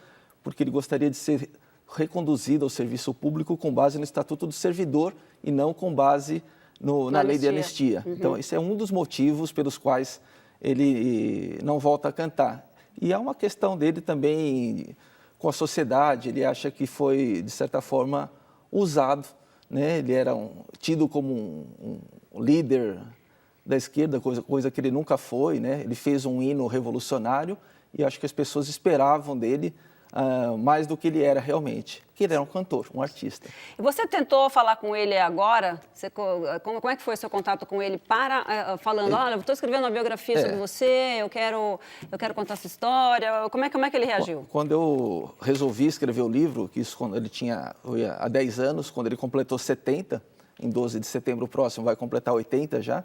porque ele gostaria de ser reconduzido ao serviço público com base no Estatuto do Servidor e não com base na lei de anistia. Então, esse é um dos motivos pelos quais ele não volta a cantar. E há uma questão dele também com a sociedade, ele acha que foi, de certa forma, usado, né? Ele era tido como um líder da esquerda, coisa que ele nunca foi, né? Ele fez um hino revolucionário e acho que as pessoas esperavam dele mais do que ele era realmente, que ele era um cantor, um artista. E você tentou falar com ele agora? Como é que foi o seu contato com ele falando, olha, estou escrevendo uma biografia sobre você, eu quero contar essa história. Como é que ele reagiu? Quando eu resolvi escrever o livro, que isso quando ele tinha há 10 anos, quando ele completou 70, em 12 de setembro próximo vai completar 80 já,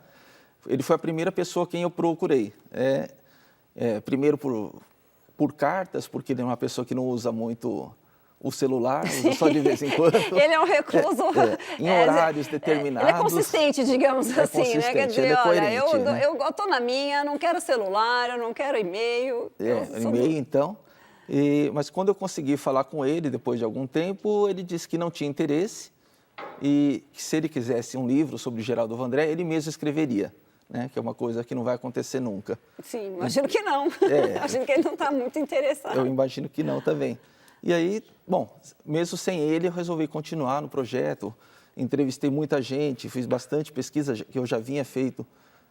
ele foi a primeira pessoa quem eu procurei. Primeiro por cartas, porque ele é uma pessoa que não usa muito o celular, usa só de vez em quando. Ele é um recluso. Em horários determinados. Ele é consistente, digamos assim, consistente, né? Quer dizer, ele é olha, coerente, eu estou na minha, não quero celular, eu não quero e-mail. E-mail, então. Mas quando eu consegui falar com ele, depois de algum tempo, ele disse que não tinha interesse e que se ele quisesse um livro sobre Geraldo Vandré, ele mesmo escreveria. Né, que é uma coisa que não vai acontecer nunca. Sim, imagino que não. Imagino que ele não está muito interessado. Eu imagino que não também. E aí, bom, mesmo sem ele, eu resolvi continuar no projeto. Entrevistei muita gente, fiz bastante pesquisa que eu já vinha feito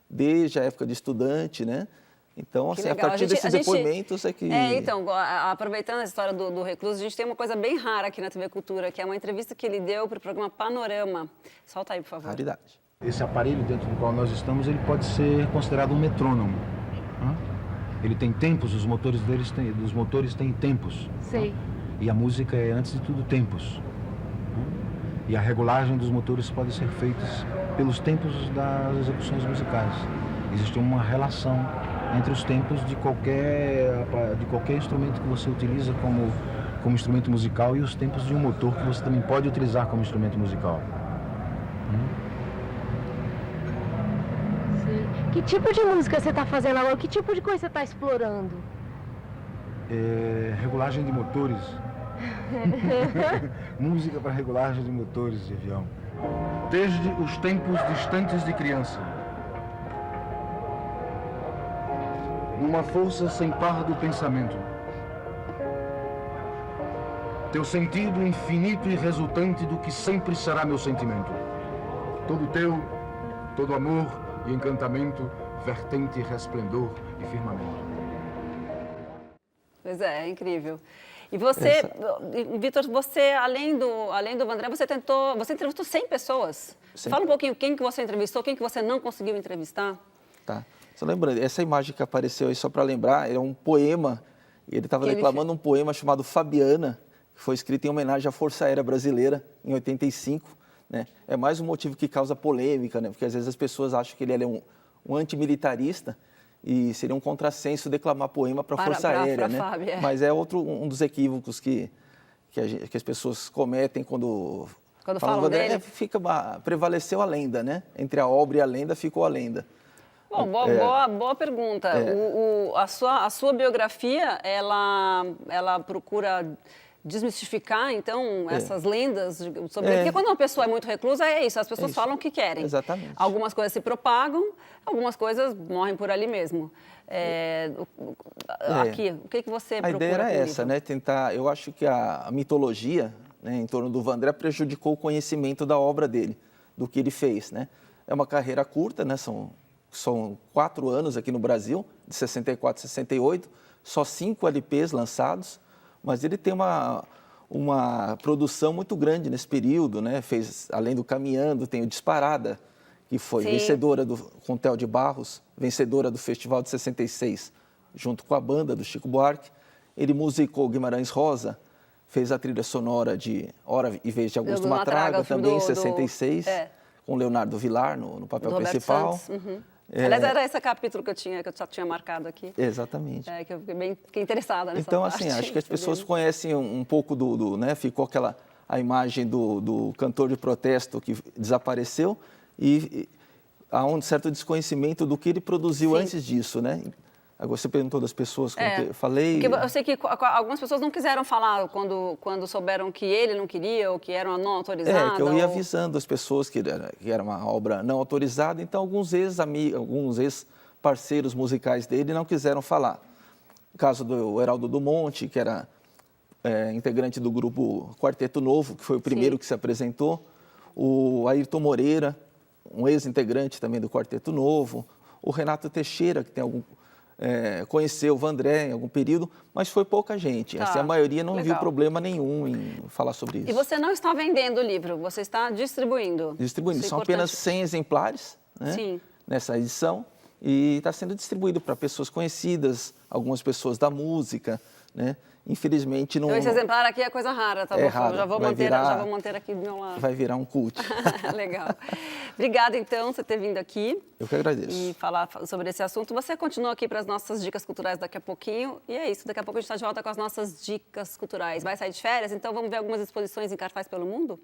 desde a época de estudante, né? Então, assim, a partir desses depoimentos é que... Então, aproveitando a história do recluso, a gente tem uma coisa bem rara aqui na TV Cultura, que é uma entrevista que ele deu para o programa Panorama. Solta aí, por favor. Raridade. Esse aparelho dentro do qual nós estamos, ele pode ser considerado um metrônomo. Ele tem tempos, os motores têm tempos. Sei. E a música é, antes de tudo, tempos. E a regulagem dos motores pode ser feita pelos tempos das execuções musicais. Existe uma relação entre os tempos de qualquer instrumento que você utiliza como instrumento musical e os tempos de um motor que você também pode utilizar como instrumento musical. Que tipo de música você está fazendo agora? Que tipo de coisa você está explorando? Regulagem de motores. Música para regulagem de motores de avião. Desde os tempos distantes de criança. Uma força sem par do pensamento. Teu sentido infinito e resultante do que sempre será meu sentimento. Todo teu, todo amor e encantamento, vertente, resplendor e firmamento. Pois é incrível. E você, Vitor, você, além do Vandré, você entrevistou 100 pessoas. Fala um pouquinho quem que você entrevistou, quem que você não conseguiu entrevistar. Tá. Só lembrando, essa imagem que apareceu aí, só para lembrar, é um poema, ele estava declamando um poema chamado Fabiana, que foi escrito em homenagem à Força Aérea Brasileira, em 85. Né? É mais um motivo que causa polêmica, né? Porque às vezes as pessoas acham que ele é um antimilitarista e seria um contrassenso declamar poema para a Força Aérea, né? FAB, Mas é um dos equívocos que as pessoas cometem quando falam dele. Prevaleceu a lenda, né? Entre a obra e a lenda ficou a lenda. Bom, boa pergunta. A sua biografia, ela procura desmistificar, então, essas lendas sobre... Porque quando uma pessoa é muito reclusa, é isso, as pessoas falam o que querem. Exatamente. Algumas coisas se propagam, algumas coisas morrem por ali mesmo. Aqui, o que você procura? A ideia era essa, né? Tentar... Eu acho que a mitologia, né, em torno do Vandré prejudicou o conhecimento da obra dele, do que ele fez, né? É uma carreira curta, né? São são 4 anos aqui no Brasil, de 64 a 68, só 5 LPs lançados, mas ele tem uma produção muito grande nesse período, né? Fez, além do Caminhando, tem o Disparada, que foi vencedora com Theo de Barros, vencedora do Festival de 66, junto com a banda do Chico Buarque. Ele musicou Guimarães Rosa, fez a trilha sonora de Hora e Vez de Augusto Matraga, também em 66, com Leonardo Vilar no papel principal. Aliás, era esse capítulo que eu já tinha marcado aqui. Exatamente. Que eu fiquei interessada nessa Então, parte. assim, acho que as pessoas conhecem um pouco né? Ficou a imagem do cantor de protesto que desapareceu e há um certo desconhecimento do que ele produziu antes disso, né? Agora, você perguntou das pessoas, como eu falei... Porque eu sei que algumas pessoas não quiseram falar quando souberam que ele não queria ou que era uma não autorizada. Que eu ia avisando as pessoas que era uma obra não autorizada, então alguns ex-parceiros musicais dele não quiseram falar. O caso do Heraldo do Monte, que era integrante do grupo Quarteto Novo, que foi o primeiro que se apresentou, o Ayrton Moreira, um ex-integrante também do Quarteto Novo, o Renato Teixeira, que tem conheceu o Vandré em algum período, mas foi pouca gente. Assim, a maioria não viu problema nenhum em falar sobre isso. E você não está vendendo o livro, você está distribuindo? Distribuindo. São apenas 100 exemplares, né, nessa edição, e está sendo distribuído para pessoas conhecidas, algumas pessoas da música, né? Infelizmente não... Então esse exemplar aqui é coisa rara, tá bom? Raro. Já vou manter aqui do meu lado. Vai virar um cult. Legal. Obrigada, então, por você ter vindo aqui. Eu que agradeço. E falar sobre esse assunto. Você continua aqui para as nossas dicas culturais daqui a pouquinho. E é isso, daqui a pouco a gente está de volta com as nossas dicas culturais. Vai sair de férias? Então vamos ver algumas exposições em cartaz pelo mundo?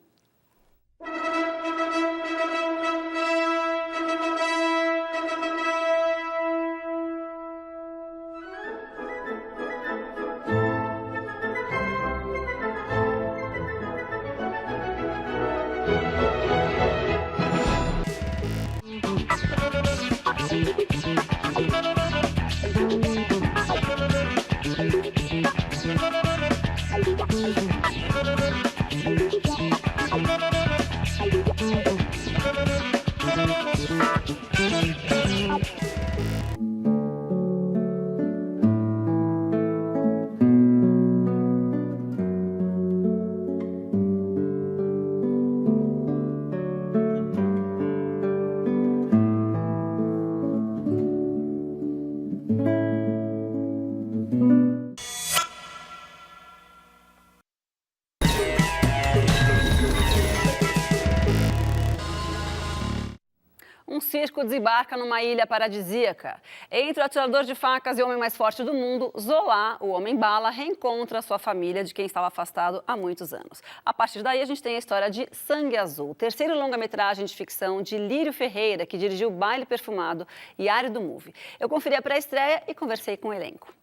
Um circo desembarca numa ilha paradisíaca. Entre o atirador de facas e o homem mais forte do mundo, Zola, o homem-bala, reencontra sua família de quem estava afastado há muitos anos. A partir daí, a gente tem a história de Sangue Azul, terceiro longa-metragem de ficção de Lírio Ferreira, que dirigiu Baile Perfumado e Árido Movie. Eu conferi a pré-estreia e conversei com o elenco.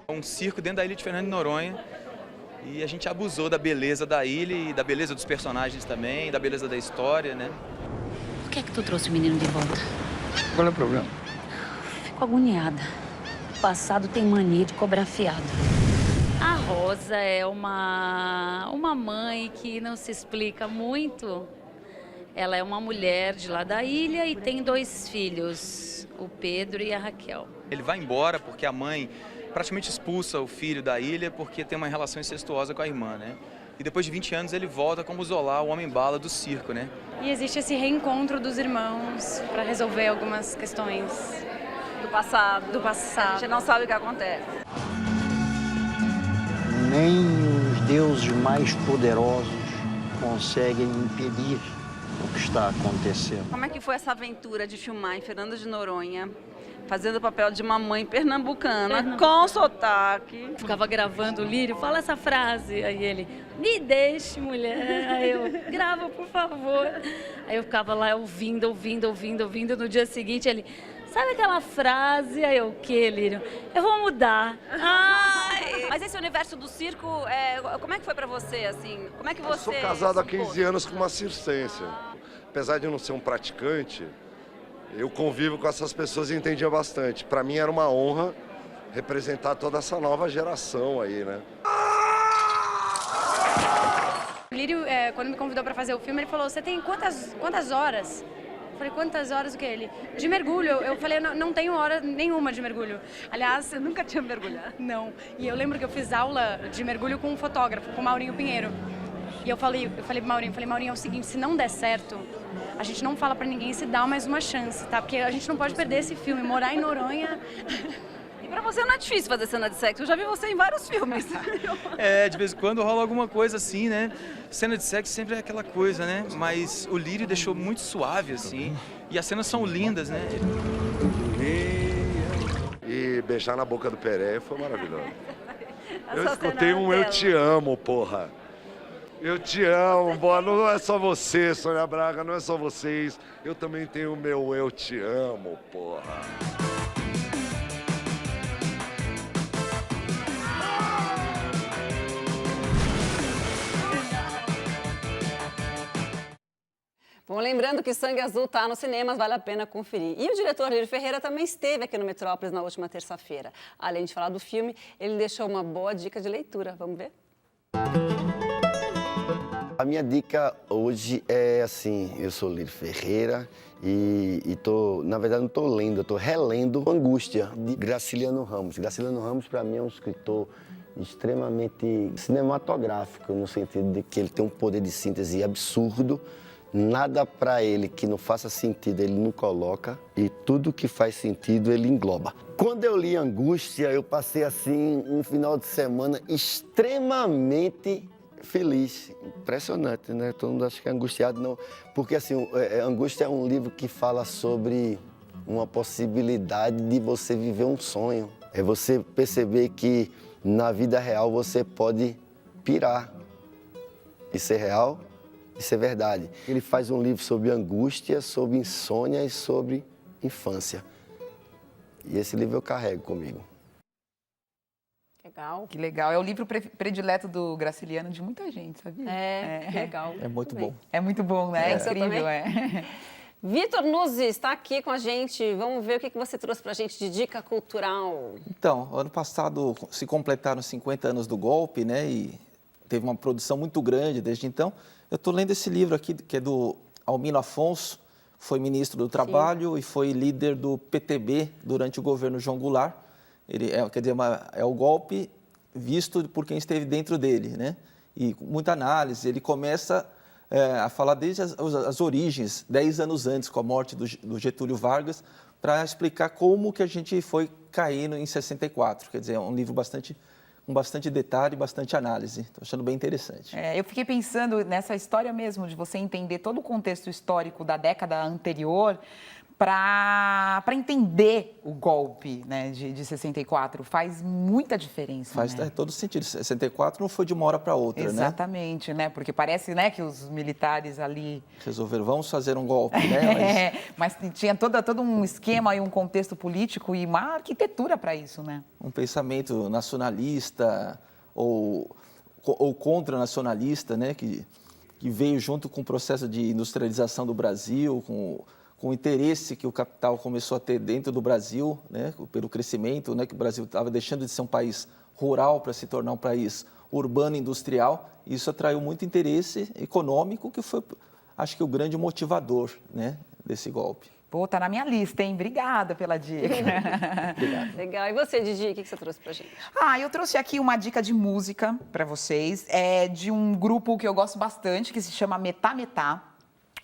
Um circo dentro da ilha de Fernando de Noronha. E a gente abusou da beleza da ilha e da beleza dos personagens também, da beleza da história, né? Por que é que tu trouxe o menino de volta? Qual é o problema? Fico agoniada. O passado tem mania de cobrar fiado. A Rosa é uma mãe que não se explica muito. Ela é uma mulher de lá da ilha e tem 2 filhos, o Pedro e a Raquel. Ele vai embora porque a mãe praticamente expulsa o filho da ilha porque tem uma relação incestuosa com a irmã, né? E depois de 20 anos ele volta como Zola, o homem-bala do circo, né? E existe esse reencontro dos irmãos para resolver algumas questões do passado. A gente não sabe o que acontece. Nem os deuses mais poderosos conseguem impedir o que está acontecendo. Como é que foi essa aventura de filmar em Fernando de Noronha, fazendo o papel de uma mãe pernambucana, com sotaque? Ficava gravando o Lírio, fala essa frase. Aí ele, me deixe, mulher. Aí eu, grava, por favor. Aí eu ficava lá ouvindo. No dia seguinte, ele, sabe aquela frase? Aí eu, o que, Lírio? Eu vou mudar. Ai. Mas esse universo do circo, como é que foi pra você, assim? Como é que você... Eu sou casado há 15 anos com uma circense. Apesar de eu não ser um praticante, eu convivo com essas pessoas e entendia bastante. Para mim era uma honra representar toda essa nova geração aí, né? O Plírio, quando me convidou para fazer o filme, ele falou, você tem quantas horas? Eu falei, quantas horas o que ele? De mergulho. Eu falei, não tenho hora nenhuma de mergulho. Aliás, eu nunca tinha mergulhado. Não. E eu lembro que eu fiz aula de mergulho com um fotógrafo, com o Maurinho Pinheiro. E eu falei pro Maurinho, Maurinho, é o seguinte, se não der certo, a gente não fala pra ninguém se dá mais uma chance, tá? Porque a gente não pode perder esse filme, morar em Noronha... E pra você não é difícil fazer cena de sexo, eu já vi você em vários filmes. De vez em quando rola alguma coisa assim, né? Cena de sexo sempre é aquela coisa, né? Mas o Lírio deixou muito suave, assim, e as cenas são lindas, né? E beijar na boca do Peré foi maravilhoso. Eu escutei um eu te amo, porra. Eu te amo, boa. Não é só você, Sônia Braga, não é só vocês. Eu também tenho o meu eu te amo, porra. Bom, lembrando que Sangue Azul está nos cinemas, vale a pena conferir. E o diretor Lírio Ferreira também esteve aqui no Metrópolis na última terça-feira. Além de falar do filme, ele deixou uma boa dica de leitura. Vamos ver? A minha dica hoje é assim, eu sou Lírio Ferreira e na verdade não estou lendo, eu estou relendo Angústia, de Graciliano Ramos. Graciliano Ramos, para mim, é um escritor extremamente cinematográfico, no sentido de que ele tem um poder de síntese absurdo. Nada para ele que não faça sentido ele não coloca e tudo que faz sentido ele engloba. Quando eu li Angústia, eu passei assim um final de semana extremamente feliz, impressionante, né? Todo mundo acha que é angustiado, não. Porque assim, Angústia é um livro que fala sobre uma possibilidade de você viver um sonho. É você perceber que na vida real você pode pirar e ser real. Isso é verdade. Ele faz um livro sobre angústia, sobre insônia e sobre infância. E esse livro eu carrego comigo. Legal. Que legal. É o livro predileto do Graciliano de muita gente, sabia? Que legal. É muito bom. É muito bom, né? É incrível, Vitor Nuzzi está aqui com a gente. Vamos ver o que você trouxe para a gente de dica cultural. Então, ano passado se completaram 50 anos do golpe, né? E teve uma produção muito grande desde então. Eu estou lendo esse livro aqui, que é do Almino Afonso, foi ministro do Trabalho e foi líder do PTB durante o governo João Goulart. Ele é o golpe visto por quem esteve dentro dele, né? E com muita análise, ele começa a falar desde as origens, 10 anos antes, com a morte do Getúlio Vargas, para explicar como que a gente foi caindo em 64. Quer dizer, é um livro com bastante detalhe, bastante análise. Estou achando bem interessante. Eu fiquei pensando nessa história mesmo, de você entender todo o contexto histórico da década anterior para entender o golpe, né, de 64. Faz muita diferença. Faz todo sentido. 64 não foi de uma hora para outra, Exatamente, né? Porque parece, né, que os militares ali... resolveram, vamos fazer um golpe, né? Mas tinha todo um esquema e um contexto político e uma arquitetura para isso, né? Um pensamento nacionalista ou contra-nacionalista, né? Que veio junto com o processo de industrialização do Brasil, com o interesse que o capital começou a ter dentro do Brasil, né, pelo crescimento, né, que o Brasil estava deixando de ser um país rural para se tornar um país urbano e industrial. Isso atraiu muito interesse econômico, que foi, acho que, o grande motivador, né, desse golpe. Pô, tá na minha lista, hein? Obrigada pela dica. Obrigado. Legal. E você, Didi, o que você trouxe pra gente? Eu trouxe aqui uma dica de música para vocês. É de um grupo que eu gosto bastante, que se chama Metá Metá.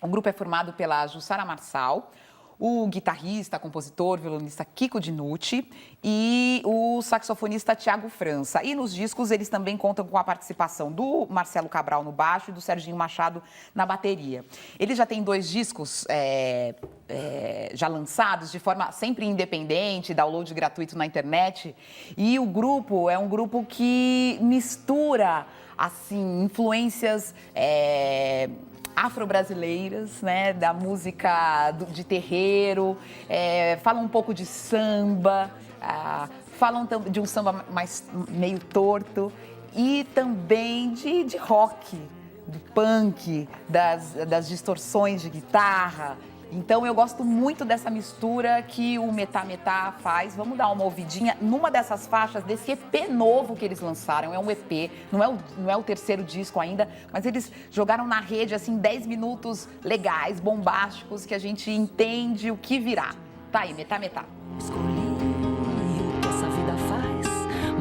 O grupo é formado pela Jussara Marçal, o guitarrista, compositor, violonista Kiko Dinucci e o saxofonista Tiago França. E nos discos eles também contam com a participação do Marcelo Cabral no baixo e do Serginho Machado na bateria. Eles já têm 2 discos já lançados de forma sempre independente, download gratuito na internet. E o grupo é um grupo que mistura assim, influências afro-brasileiras, né, da música de terreiro, falam um pouco de samba, falam de um samba mais meio torto e também de rock, de punk, das distorções de guitarra Então eu gosto muito dessa mistura que o Metá Metá faz. Vamos dar uma ouvidinha numa dessas faixas desse EP novo que eles lançaram. É um EP, não é o terceiro disco ainda, mas eles jogaram na rede assim 10 minutos legais, bombásticos, que a gente entende o que virá. Tá aí, Metá Metá. Escolhi o que essa vida faz,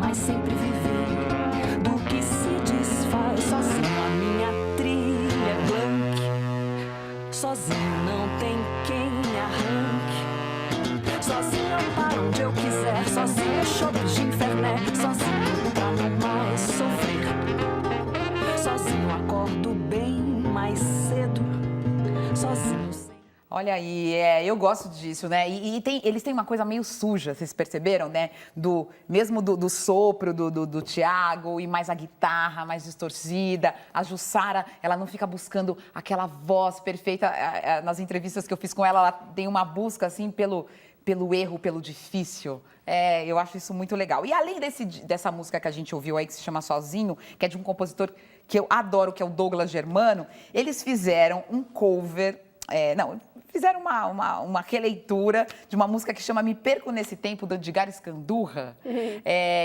mas sempre viver do que se desfaz. Sozinho a minha trilha é blank, sozinho não tem quem me arranque. Sozinho eu paro onde eu quiser, sozinho eu chope de inferné, sozinho pra não mais sofrer. Sozinho acordo bem mais cedo, sozinho. Olha aí, eu gosto disso, né? E eles têm uma coisa meio suja, vocês perceberam, né? Mesmo do sopro do Thiago e mais a guitarra mais distorcida. A Jussara, ela não fica buscando aquela voz perfeita. Nas entrevistas que eu fiz com ela, ela tem uma busca, assim, pelo erro, pelo difícil. Eu acho isso muito legal. E além dessa música que a gente ouviu aí, que se chama Sozinho, que é de um compositor que eu adoro, que é o Douglas Germano, eles fizeram um cover... Fizeram uma releitura de uma música que chama Me Perco Nesse Tempo, do Edgar Escandurra,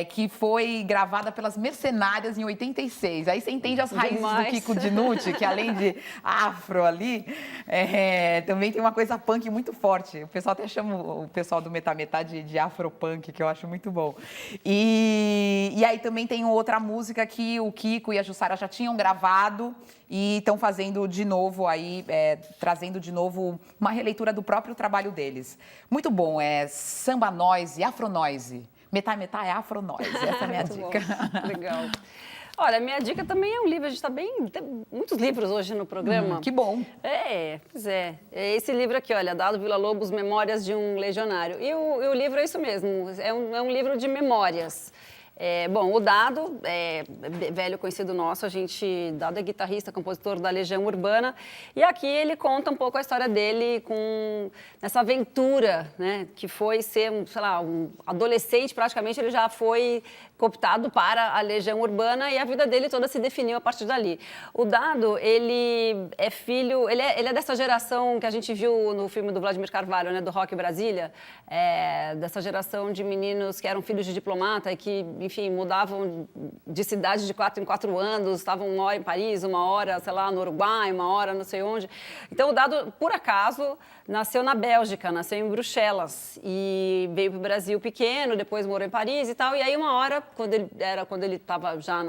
que foi gravada pelas Mercenárias em 86. Aí você entende as raízes do Kiko Dinucci, que além de afro ali, também tem uma coisa punk muito forte. O pessoal até chama o pessoal do Metá Metá de afropunk, que eu acho muito bom. E aí também tem outra música que o Kiko e a Jussara já tinham gravado e estão fazendo de novo aí, trazendo de novo uma releitura do próprio trabalho deles. Muito bom, samba noise, afro noise. Metá Metá é afro noise, essa é a minha dica. Legal. Olha, a minha dica também é um livro, a gente tem muitos livros hoje no programa. Que bom. Pois é. É esse livro aqui, olha, Dado Villa-Lobos, Memórias de um Legionário. E o livro é isso mesmo, é um livro de memórias. Bom, o Dado é velho conhecido nosso, Dado é guitarrista, compositor da Legião Urbana, e aqui ele conta um pouco a história dele nessa aventura, né, que foi ser, um adolescente, praticamente ele já foi cooptado para a Legião Urbana e a vida dele toda se definiu a partir dali. O Dado, ele é filho, ele é dessa geração que a gente viu no filme do Vladimir Carvalho, né, do Rock Brasília, dessa geração de meninos que eram filhos de diplomata e que, enfim, mudavam de cidade de 4 em 4 anos, estavam uma hora em Paris, uma hora, no Uruguai, uma hora não sei onde. Então, o Dado, por acaso, nasceu na Bélgica, nasceu em Bruxelas e veio para o Brasil pequeno, depois morou em Paris e tal. E aí, uma hora, quando ele estava já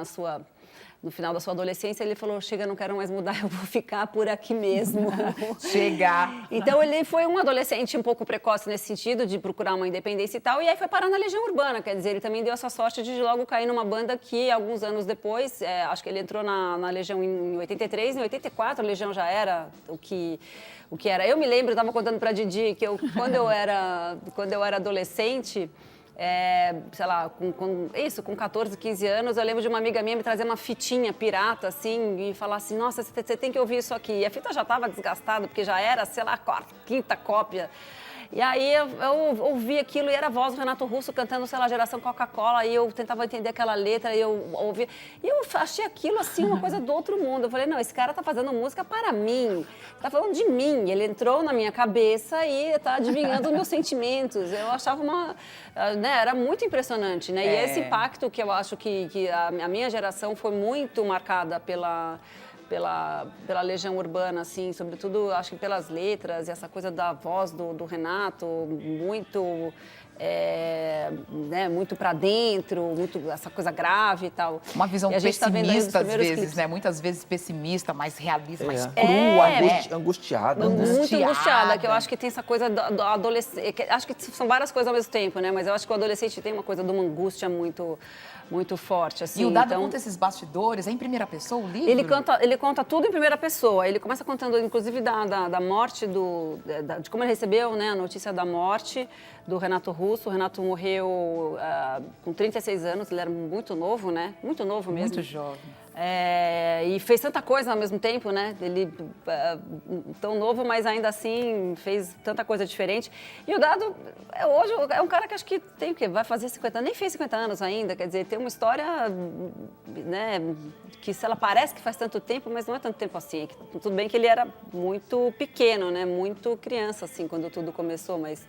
no final da sua adolescência, ele falou, chega, não quero mais mudar, eu vou ficar por aqui mesmo. Chegar. Então, ele foi um adolescente um pouco precoce nesse sentido, de procurar uma independência e tal, e aí foi parar na Legião Urbana, quer dizer, ele também deu essa sorte de logo cair numa banda que, alguns anos depois, acho que ele entrou na Legião em 83, em 84 a Legião já era o que era. Eu me lembro, eu estava contando para a Didi, que quando eu era adolescente... com 14, 15 anos, eu lembro de uma amiga minha me trazer uma fitinha pirata, assim, e falar assim, nossa, você tem que ouvir isso aqui. E a fita já estava desgastada, porque já era, a quarta, quinta cópia. E aí eu ouvi aquilo e era a voz do Renato Russo cantando, Geração Coca-Cola, e eu tentava entender aquela letra, e eu ouvia. E eu achei aquilo, assim, uma coisa do outro mundo. Eu falei, não, esse cara tá fazendo música para mim, tá falando de mim. Ele entrou na minha cabeça e tá adivinhando os meus sentimentos. Eu achava era muito impressionante, né? E esse impacto que eu acho que a minha geração foi muito marcada pela Legião Urbana, assim, sobretudo, acho que pelas letras e essa coisa da voz do Renato, muito, muito para dentro, muito essa coisa grave e tal. Uma visão pessimista, às vezes, clipes, né? Muitas vezes pessimista, mais realista, mais crua, né? Angustiada. Muito angustiada, que eu acho que tem essa coisa do adolescente, acho que são várias coisas ao mesmo tempo, né? Mas eu acho que o adolescente tem uma coisa de uma angústia muito forte, assim. E o Dado conta esses bastidores, é em primeira pessoa o livro? Ele conta tudo em primeira pessoa. Ele começa contando, inclusive, da morte, de como ele recebeu, né, a notícia da morte do Renato Russo. O Renato morreu com 36 anos, ele era muito novo, né? Muito novo mesmo. Muito jovem. E fez tanta coisa ao mesmo tempo, né? Ele tão novo, mas ainda assim fez tanta coisa diferente. E o Dado, hoje, é um cara que acho que tem o quê? Vai fazer 50 anos, nem fez 50 anos ainda, quer dizer, tem uma história, né, que se ela parece que faz tanto tempo, mas não é tanto tempo assim. Tudo bem que ele era muito pequeno, né? Muito criança, assim, quando tudo começou, mas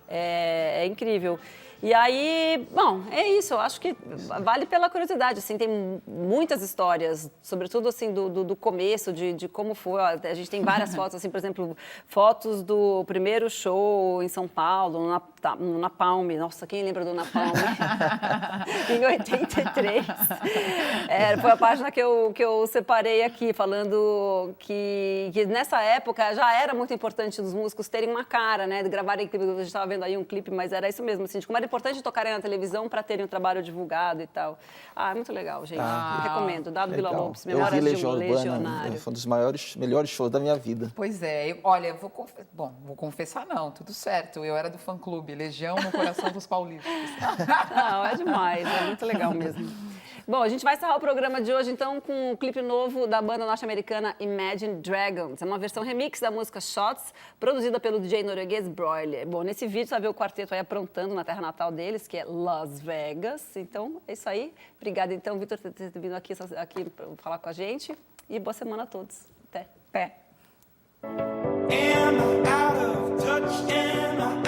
é incrível. E aí, bom, é isso, eu acho que vale pela curiosidade, assim, tem muitas histórias, sobretudo, assim, do começo, de como foi, a gente tem várias fotos, assim, por exemplo, fotos do primeiro show em São Paulo, no Napalm, nossa, quem lembra do Napalm? Em 83. Foi a página que eu separei aqui, falando que nessa época já era muito importante os músicos terem uma cara, né, de gravarem, a gente estava vendo aí um clipe, mas era isso mesmo, assim, de como era importante tocarem na televisão para terem um trabalho divulgado e tal. É muito legal, gente. Recomendo. Dado Villa-Lobos, Memórias de um Legionário. Foi um dos melhores shows da minha vida. Pois é. Olha, vou confessar não, tudo certo. Eu era do fã-clube, Legião no coração dos paulistas. Não, é demais. É muito legal mesmo. Bom, a gente vai encerrar o programa de hoje, então, com um clipe novo da banda norte-americana Imagine Dragons. É uma versão remix da música Shots, produzida pelo DJ norueguês Broiler. Bom, nesse vídeo você vai ver o quarteto aí aprontando na terra natal deles, que é Las Vegas. Então, é isso aí. Obrigada, então, Vitor, por ter vindo aqui para falar com a gente. E boa semana a todos. Até. Até. Am I out of touch? Am I